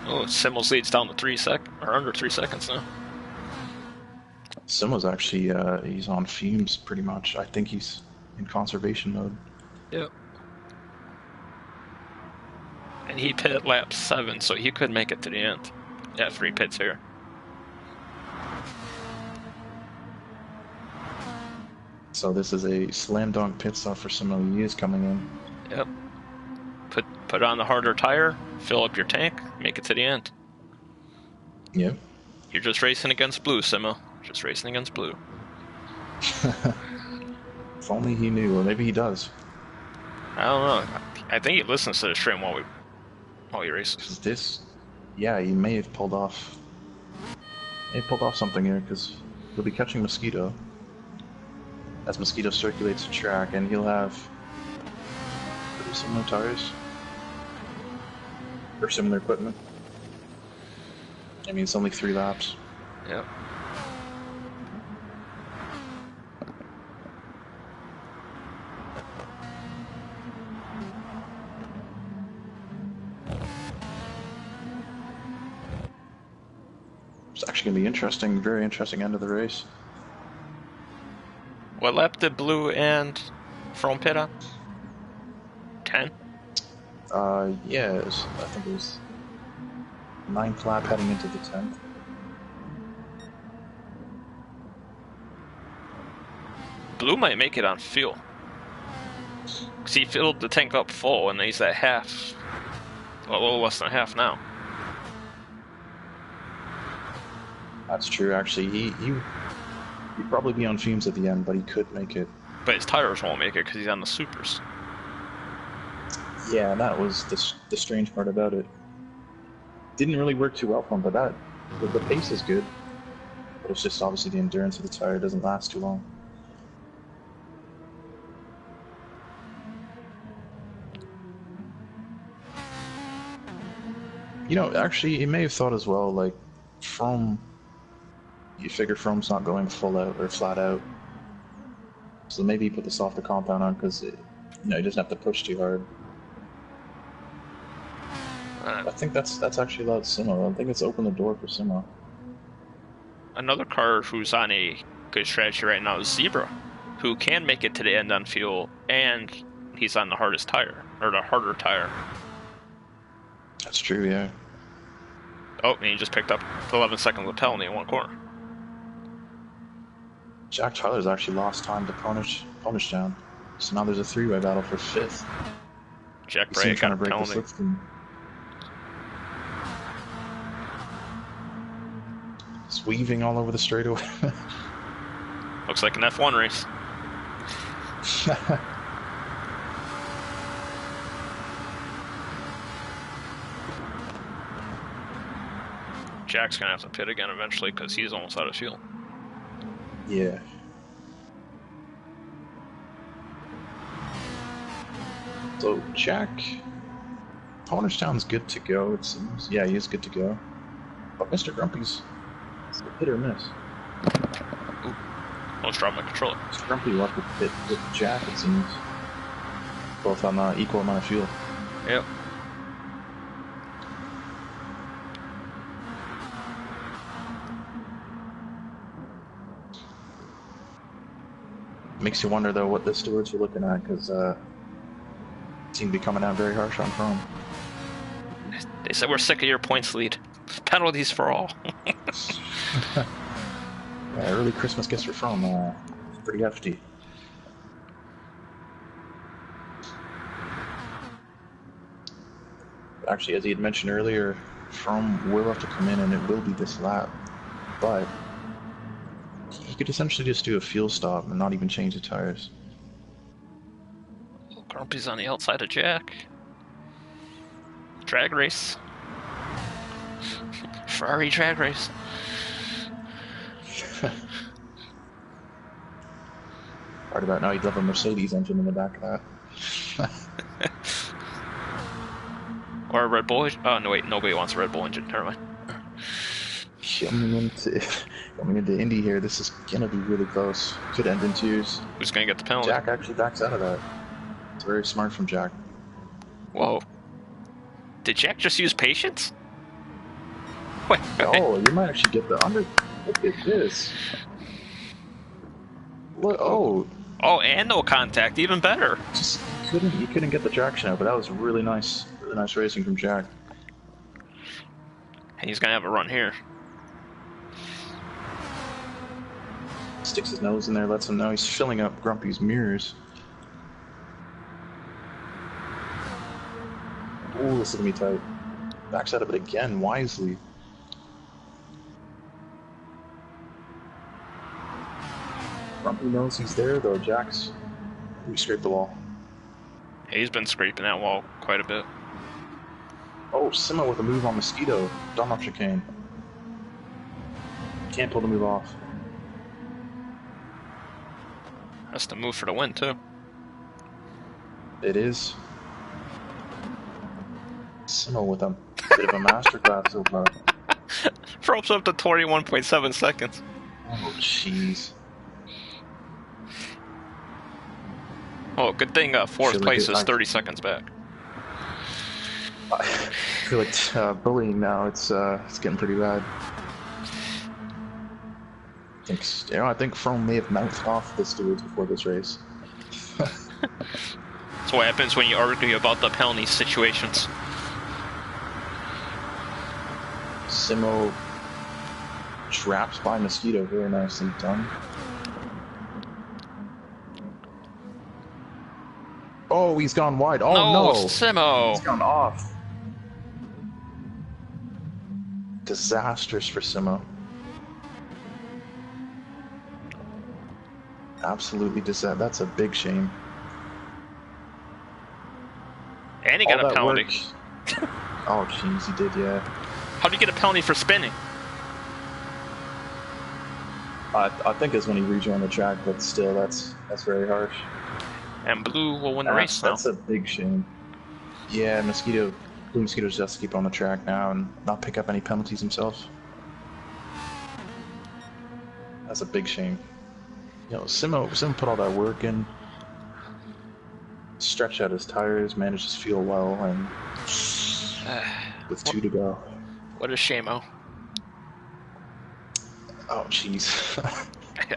Oh, Simmels leads down to under 3 seconds now. Simmels actually, he's on fumes pretty much. I think he's in conservation mode. Yep. And he pit lap 7, so he could make it to the end. Yeah, 3 pits here. So this is a slam dunk pit stop for Simmels. He is coming in. Yep. Put on the harder tire, fill up your tank, make it to the end. Yep. You're just racing against blue, Simo. Just racing against blue. If only he knew, or maybe he does. I don't know. I think he listens to the stream while he races. This, yeah, he may have pulled off. Something here because he'll be catching Mosquito as Mosquito circulates the track, and he'll have pretty similar tires or similar equipment. I mean, it's only 3 laps. Yep. It's actually gonna be interesting, very interesting end of the race. What lap did Blue and Froome pit on? 10? Yeah, I think it was 9th lap heading into the 10th. Blue might make it on fuel. Because he filled the tank up full, and he's at half. Well, a little less than half now. That's true, actually. He'd probably be on fumes at the end, but he could make it. But his tires won't make it because he's on the supers. Yeah, and that was the strange part about it. Didn't really work too well for him, but the pace is good. But it's just obviously the endurance of the tire doesn't last too long. You know, actually, he may have thought as well, like, you figure Froome's not going full out or flat out. So maybe he put the softer compound on because, he doesn't have to push too hard. I think that's actually allowed Simo. I think it's opened the door for Simo. Another car who's on a good strategy right now is Zebra, who can make it to the end on fuel, and he's on the hardest tire, or the harder tire. That's true, yeah. Oh, and he just picked up 11 seconds of penalty in one corner. Jack Tyler's actually lost time to punish down. So now there's a 3-way battle for 5th. Jack Bray got a penalty. Just weaving all over the straightaway. Looks like an F1 race. Jack's gonna have to pit again eventually because he's almost out of fuel. Yeah. So Jack, Tonerstown's good to go, it seems. Yeah, he is good to go. But Mr. Grumpy's hit or miss. Ooh, almost dropped my controller. Mr. Grumpy left with pit with Jack, it seems. Both on equal amount of fuel. Yep. Makes you wonder, though, what the stewards are looking at, because seem to be coming out very harsh on Froome. They said we're sick of your points lead. Penalties for all. Yeah, early Christmas gifts for From. Pretty hefty. Actually, as he had mentioned earlier, From will have to come in and it will be this lap. But he could essentially just do a fuel stop and not even change the tires. Grumpy's on the outside of Jack. Drag race. Ferrari drag race. Right about now, he'd love a Mercedes engine in the back of that. Or a Red Bull. Oh, no, wait, nobody wants a Red Bull engine. Never mind. Coming into Indy here, this is gonna be really close. Could end in twos. Who's gonna get the penalty? Jack actually backs out of that. It's very smart from Jack. Whoa. Did Jack just use patience? Wait. Oh, you might actually get the under. Look at this. Look, oh. Oh, and no contact, even better. Just you couldn't get the traction out, but that was really nice racing from Jack. And he's gonna have a run here. Sticks his nose in there, lets him know he's filling up Grumpy's mirrors. Ooh, this is gonna be tight. Backs out of it again, wisely. Grumpy knows he's there, though. Jack's... We scraped the wall. He's been scraping that wall quite a bit. Oh, Simo with a move on Mosquito. Dunlop chicane. Can't pull the move off. That's the move for the win, too. It is. Simo with a bit of a masterclass so far. Ropes up to 21.7 seconds. Oh, jeez. Oh, good thing fourth place is 30 seconds back. I feel like bullying now. It's getting pretty bad. I think From may have mouthed off the stewards before this race. That's what happens when you argue about the penalty situations. Simo traps by Mosquito, very nicely done. Oh, he's gone wide. Oh no! Simo! He's gone off. Disastrous for Simo. Absolutely disastrous. That's a big shame. And he got a penalty. Oh, jeez, he did, yeah. How do you get a penalty for spinning? I think it's when he rejoined the track, but still, that's very harsh. And Blue will win the race now. That's a big shame. Yeah, Blue Mosquito's just to keep on the track now and not pick up any penalties himself. That's a big shame. You know, Simo put all that work in, stretched out his tires, managed his fuel well, and with 2 to go. What a shame-o. Oh, jeez.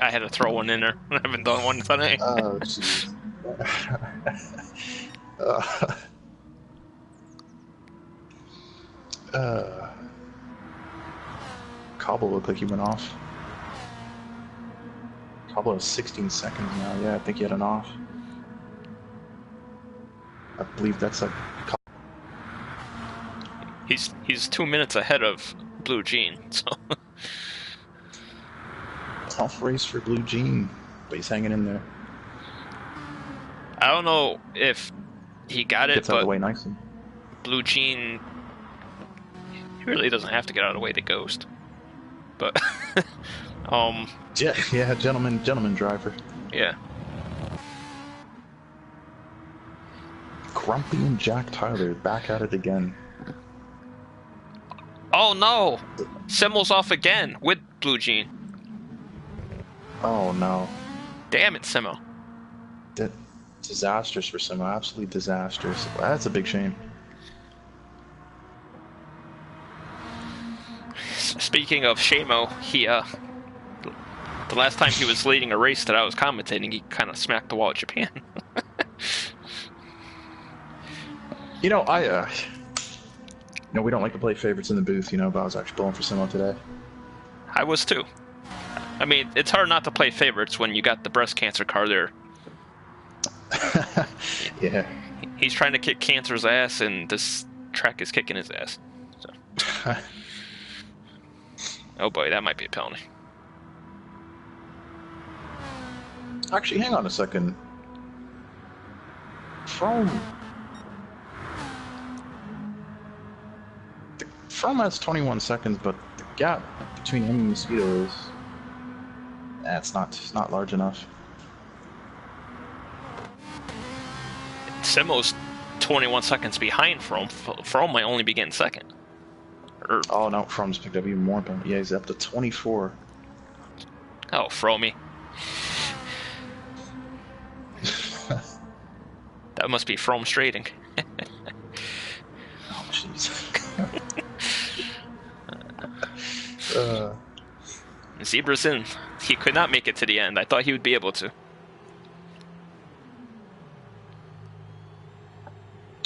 I had to throw one in there. I haven't done one today. Oh, jeez. Cobble looked like he went off. Cobble has 16 seconds now. Yeah, I think he had an off. I believe that's like... He's 2 minutes ahead of Blue Jean, so... Tough race for Blue Jean, but he's hanging in there. I don't know if he got it, Gets out of but the way nicely. Blue Jean, he really doesn't have to get out of the way to Ghost. But, yeah, gentleman driver. Yeah. Grumpy and Jack Tyler back at it again. Oh no! Simmel's off again with Blue Jean. Oh no. Damn it, Simmel. Disastrous for Simo, absolutely disastrous. That's a big shame. Speaking of Shamo, he the last time he was leading a race that I was commentating, he kind of smacked the wall at Japan. You know, No, we don't like to play favorites in the booth, you know, but I was actually pulling for Simo today. I was too. I mean, it's hard not to play favorites when you got the breast cancer car there. Yeah. He's trying to kick cancer's ass, and this track is kicking his ass. So. Oh boy, that might be a penalty. Actually, hang on a second. From has 21 seconds, but the gap between him and Mosquito is it's not large enough. Simo's 21 seconds behind From. From might only be getting second. Oh no, From's picked up even more. Yeah, he's up to 24. Oh, Fromy. That must be From Strating. Oh jeez. Zebra's in. He could not make it to the end. I thought he would be able to.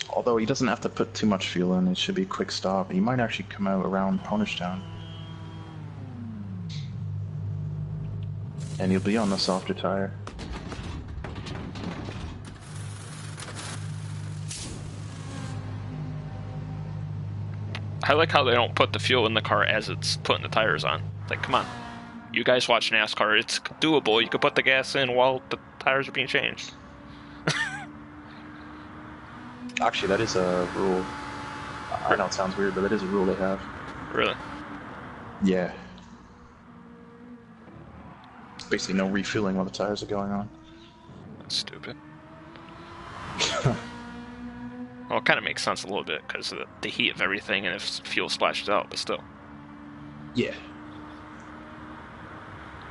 Although he doesn't have to put too much fuel in, it should be a quick stop. He might actually come out around Punishtown. And he'll be on the softer tire. I like how they don't put the fuel in the car as it's putting the tires on. Like, come on. You guys watch NASCAR. It's doable. You can put the gas in while the tires are being changed. Actually, that is a rule. I know it sounds weird, but that is a rule they have. Really? Yeah. It's basically no refueling while the tires are going on. That's stupid. Well, it kind of makes sense a little bit because of the heat of everything and if fuel splashes out, but still. Yeah.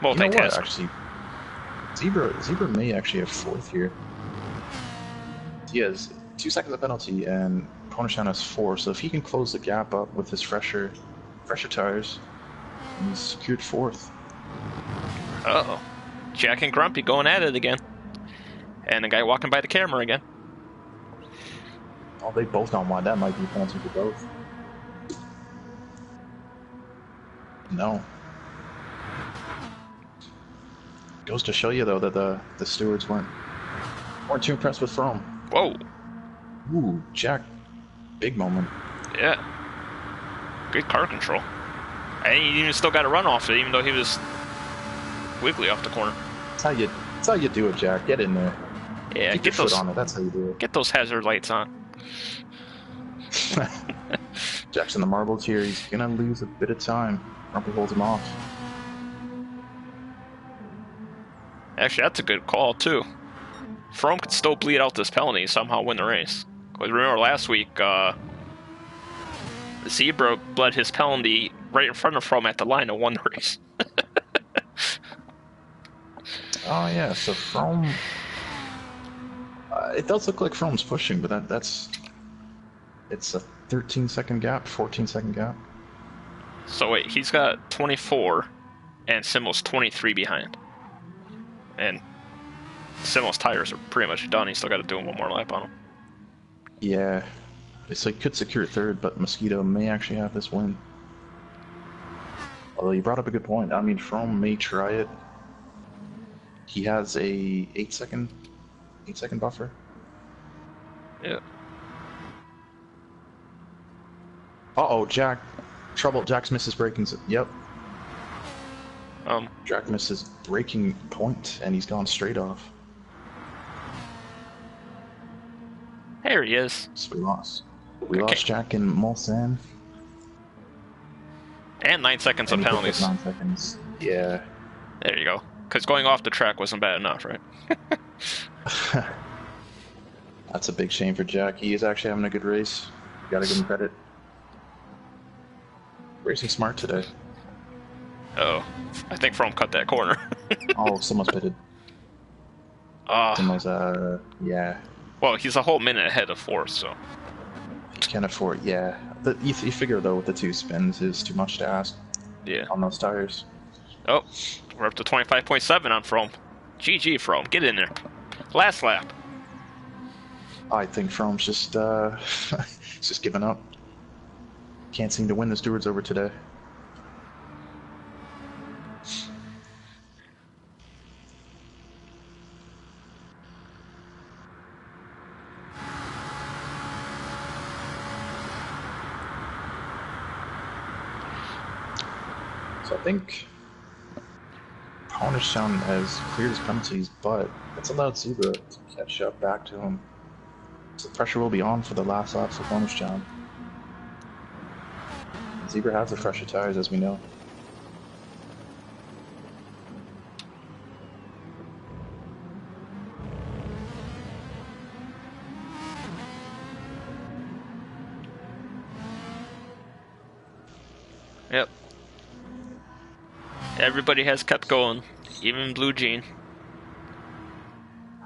Multitasking. Actually, Zebra may actually have fourth here. He has 2 seconds of penalty, and Punishtown has 4. So if he can close the gap up with his fresher tires, he's secured fourth. Uh-oh. Jack and Grumpy going at it again. And the guy walking by the camera again. Oh, they both don't want that. Might be a penalty for both. No. Goes to show you though that the stewards weren't too impressed with From. Whoa. Ooh, Jack, big moment. Yeah. Good car control. And he even still got a run off it, even though he was wiggly off the corner. That's how you do it, Jack. Get in there. Yeah, Keep get your those foot on it. That's how you do it. Get those hazard lights on. Jack's in the marbles here. He's gonna lose a bit of time. Grumpy holds him off. Actually, that's a good call, too. From could still bleed out this penalty and somehow win the race. Because remember last week, Zebra bled his penalty right in front of From at the line and won the race. Oh yeah, so From... it does look like From's pushing, but it's a 13-second gap, 14-second gap. So wait, he's got 24, and Simo's 23 behind. And Simo's tires are pretty much done. He's still got to do one more lap on them. Yeah, so he could secure third, but Mosquito may actually have this win. Although you brought up a good point. I mean, From may try it. He has a 8-second buffer. Yeah. Uh-oh, Jack. Trouble. Jack's missed his braking. Yep. Jack missed his braking point, and he's gone straight off. There he is. So we lost. We lost Jack in Mulsanne. And 9 seconds of penalties. 9 seconds. Yeah. There you go. Because going off the track wasn't bad enough, right? That's a big shame for Jack. He is actually having a good race. You gotta give him credit. Racing smart today. Oh, I think From cut that corner. Oh, someone's pitted. Someone's, yeah. Well, he's a whole minute ahead of fourth, so. He can't afford, yeah. You figure, though, with the 2 spins is too much to ask. Yeah. On those tires. Oh, we're up to 25.7 on From. GG, From. Get in there. Last lap. I think From's just, just giving up. Can't seem to win the stewards over today. So I think Cornerstone has cleared his penalties, but that's allowed Zebra to catch up back to him. So the pressure will be on for the last lap for Cornerstone. Zebra has the fresher tires, as we know. Yep. Everybody has kept going, even Blue Jean.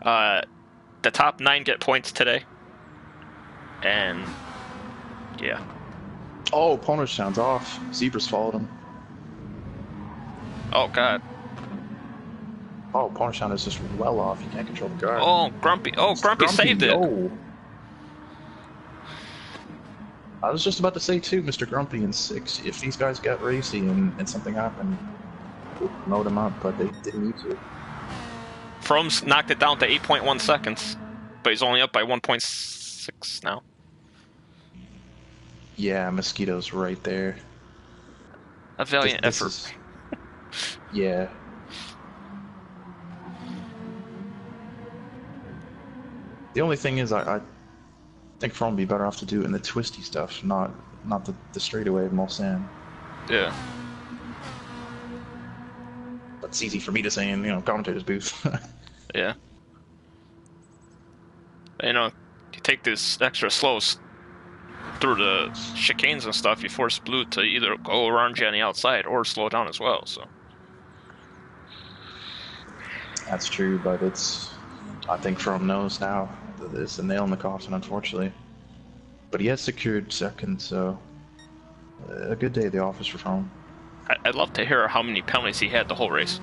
The top 9 get points today. And yeah. Oh, Cornerstone's off. Zebra's followed him. Oh god. Oh, Cornerstone is just well off. You can't control the car. Oh, Grumpy. Oh, Grumpy saved it. Oh. I was just about to say too, Mr. Grumpy in 6. If these guys got racy and something happened, we'd promote them up, but they didn't need to. Fromm's knocked it down to 8.1 seconds, but he's only up by 1.6 now. Yeah, Mosquito's right there. A valiant effort. Yeah. The only thing is, I think Fromm would be better off to do it in the twisty stuff, not the straightaway of Mulsanne. Yeah. But it's easy for me to say in, commentator's booth. Yeah. You take this extra slows through the chicanes and stuff, you force Blue to either go around you on the outside or slow down as well, so. That's true, but I think Fromm knows now that it's a nail in the coffin, unfortunately. But he has secured second, so a good day at the office for Fromm. I'd love to hear how many penalties he had the whole race.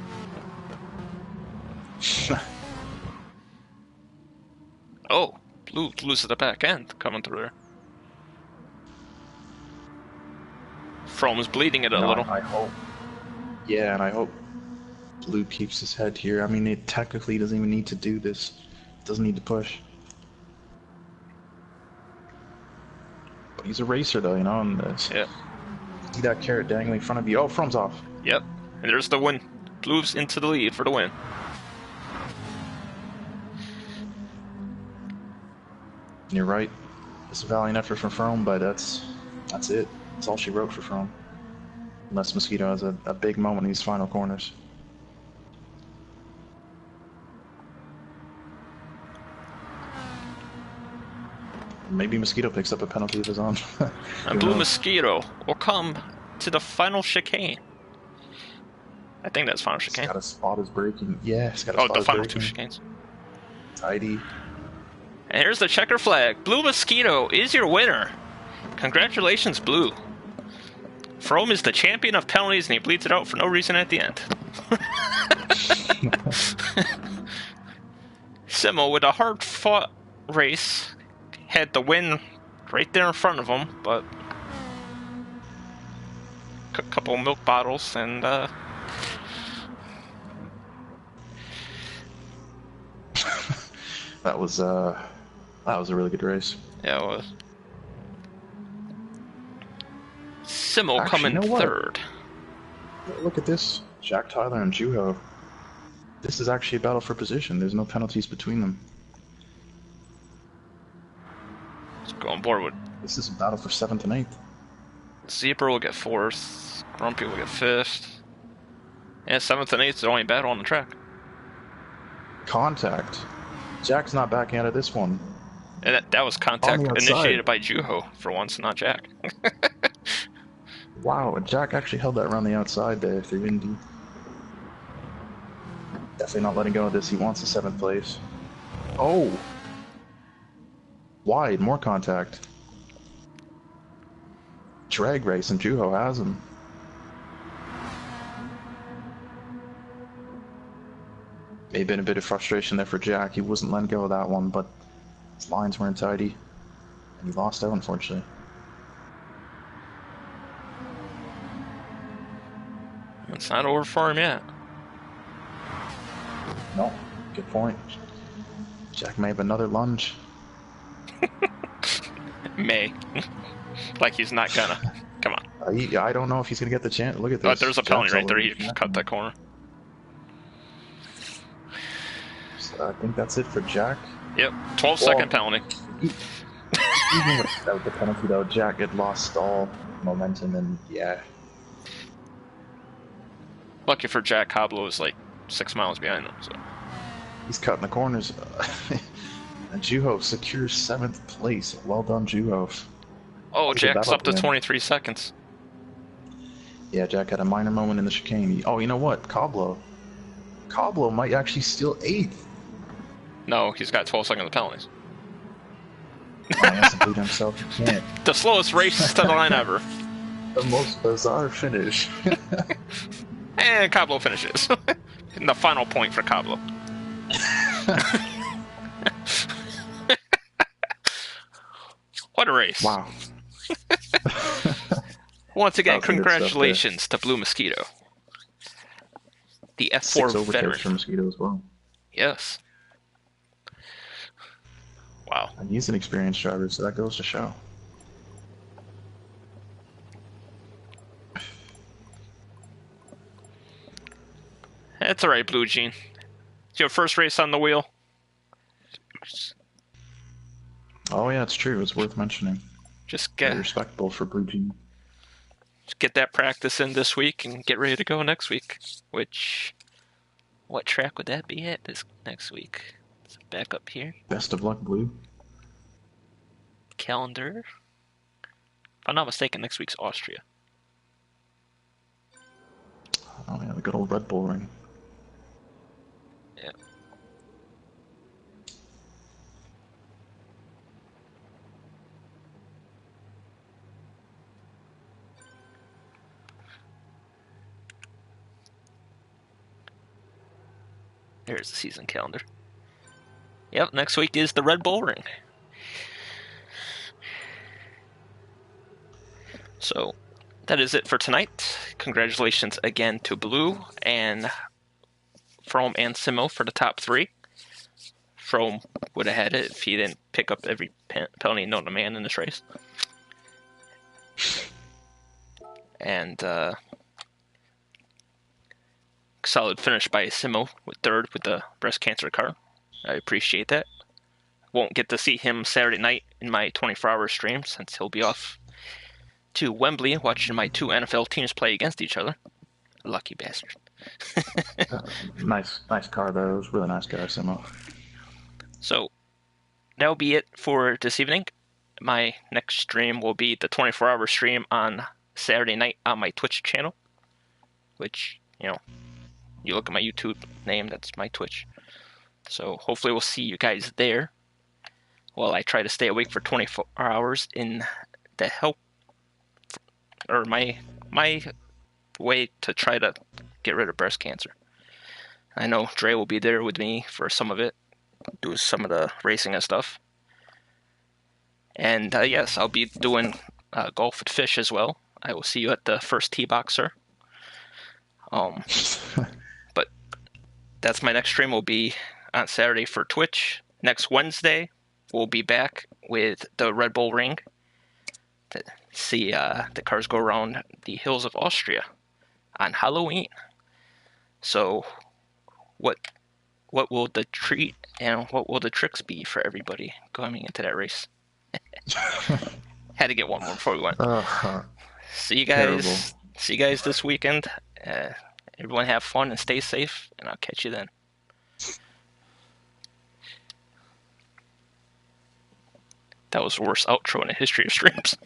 Oh, Blue loses the back end coming through there. Fromm's bleeding it a little. I hope. Yeah, and I hope Blue keeps his head here. I mean, it technically doesn't even need to do this. It doesn't need to push. But he's a racer, though, and yeah. See that carrot dangling in front of you. Oh, Fromm's off. Yep, and there's the win. Blue's into the lead for the win. You're right. It's a valiant effort from Fromm, but that's it. That's all she wrote for Fromm. Unless Mosquito has a big moment in these final corners. Maybe Mosquito picks up a penalty of his own. And Blue Mosquito will come to the final chicane. I think that's final chicane. He's got a spot is breaking. Yeah, he's got a spot the is final breaking. 2 chicanes. Tidy. And here's the checker flag. Blue Mosquito is your winner. Congratulations, Blue. Fromm is the champion of penalties, and he bleeds it out for no reason at the end. Simo, with a hard-fought race, had the win right there in front of him, but a couple milk bottles and that was a really good race. Yeah, it was. Simo coming third. Look at this. Jack Tyler and Juho. This is actually a battle for position. There's no penalties between them. Let's go on board with. This is a battle for 7th and 8th. Zebra will get 4th. Grumpy will get 5th. And 7th and 8th is the only battle on the track. Contact. Jack's not backing out of this one. And that was contact initiated by Juho for once, not Jack. Wow, and Jack actually held that around the outside there through Indy. Definitely not letting go of this. He wants the 7th place. Oh! Wide, more contact. Drag race, and Juho has him. May have been a bit of frustration there for Jack. He wasn't letting go of that one, but his lines weren't tidy. And he lost out, unfortunately. It's not over for him yet. No, good point. Jack may have another lunge. May. Like he's not gonna. Come on. I don't know if he's gonna get the chance. Look at this. There's a penalty Jack's right there. already He cut that corner. So I think that's it for Jack. Yep, 12-second penalty. Even without the penalty, though, Jack had lost all momentum, and yeah. Lucky for Jack, Coblo is like 6 miles behind him. So He's cutting the corners. And Juho secures 7th place. Well done, Juho. oh, Jack's up to 23 seconds. Yeah, Jack had a minor moment in the chicane. Oh, you know what? Coblo might actually steal 8th. No, he's got 12 seconds of penalties. He has to beat himself. He can't. The slowest race to the line ever. The most bizarre finish. And Coblo finishes. And the final point for Coblo. What a race. Wow. Once again, congratulations to Blue Mosquito. The F4 6 overtakes veteran. for Mosquito as well. Yes. Wow. And he's an experienced driver, so that goes to show. That's alright, Blue Jean. It's your first race on the wheel. Oh yeah, it's true. It's worth mentioning. Just Very respectable for Blue Jean. get that practice in this week and get ready to go next week. What track would that be at this next week? It's back up here. Best of luck, Blue. Calendar. If I'm not mistaken, next week's Austria. Oh yeah, the good old Red Bull ring. Yeah. There's the season calendar. Yep, next week is the Red Bull Ring. So, that is it for tonight. Congratulations again to Blue and Frome and Simo for the top 3. Frome would have had it if he didn't pick up every penalty known to man in this race. And solid finish by Simo with 3rd with the breast cancer car. I appreciate that. Won't get to see him Saturday night in my 24-hour stream since he'll be off to Wembley watching my 2 NFL teams play against each other. Lucky bastard. Nice car though. It was a really nice car, Simo. So that'll be it for this evening. My next stream will be the 24-hour stream on Saturday night on my Twitch channel, which, you look at my YouTube name, that's my Twitch. So hopefully we'll see you guys there while I try to stay awake for 24 hours in the help, or my way to try to get rid of breast cancer. I know Dre will be there with me for some of it, do some of the racing and stuff. And yes, I'll be doing golf with Fish as well. I will see you at the first tee box, sir. But that's my next stream will be on Saturday for Twitch. Next Wednesday, we'll be back with the Red Bull Ring to see the cars go around the hills of Austria on Halloween. So, what will the treat and what will the tricks be for everybody going into that race? Had to get one more before we went. See you guys. Terrible. See you guys this weekend. Everyone have fun and stay safe, and I'll catch you then. That was the worst outro in the history of streams.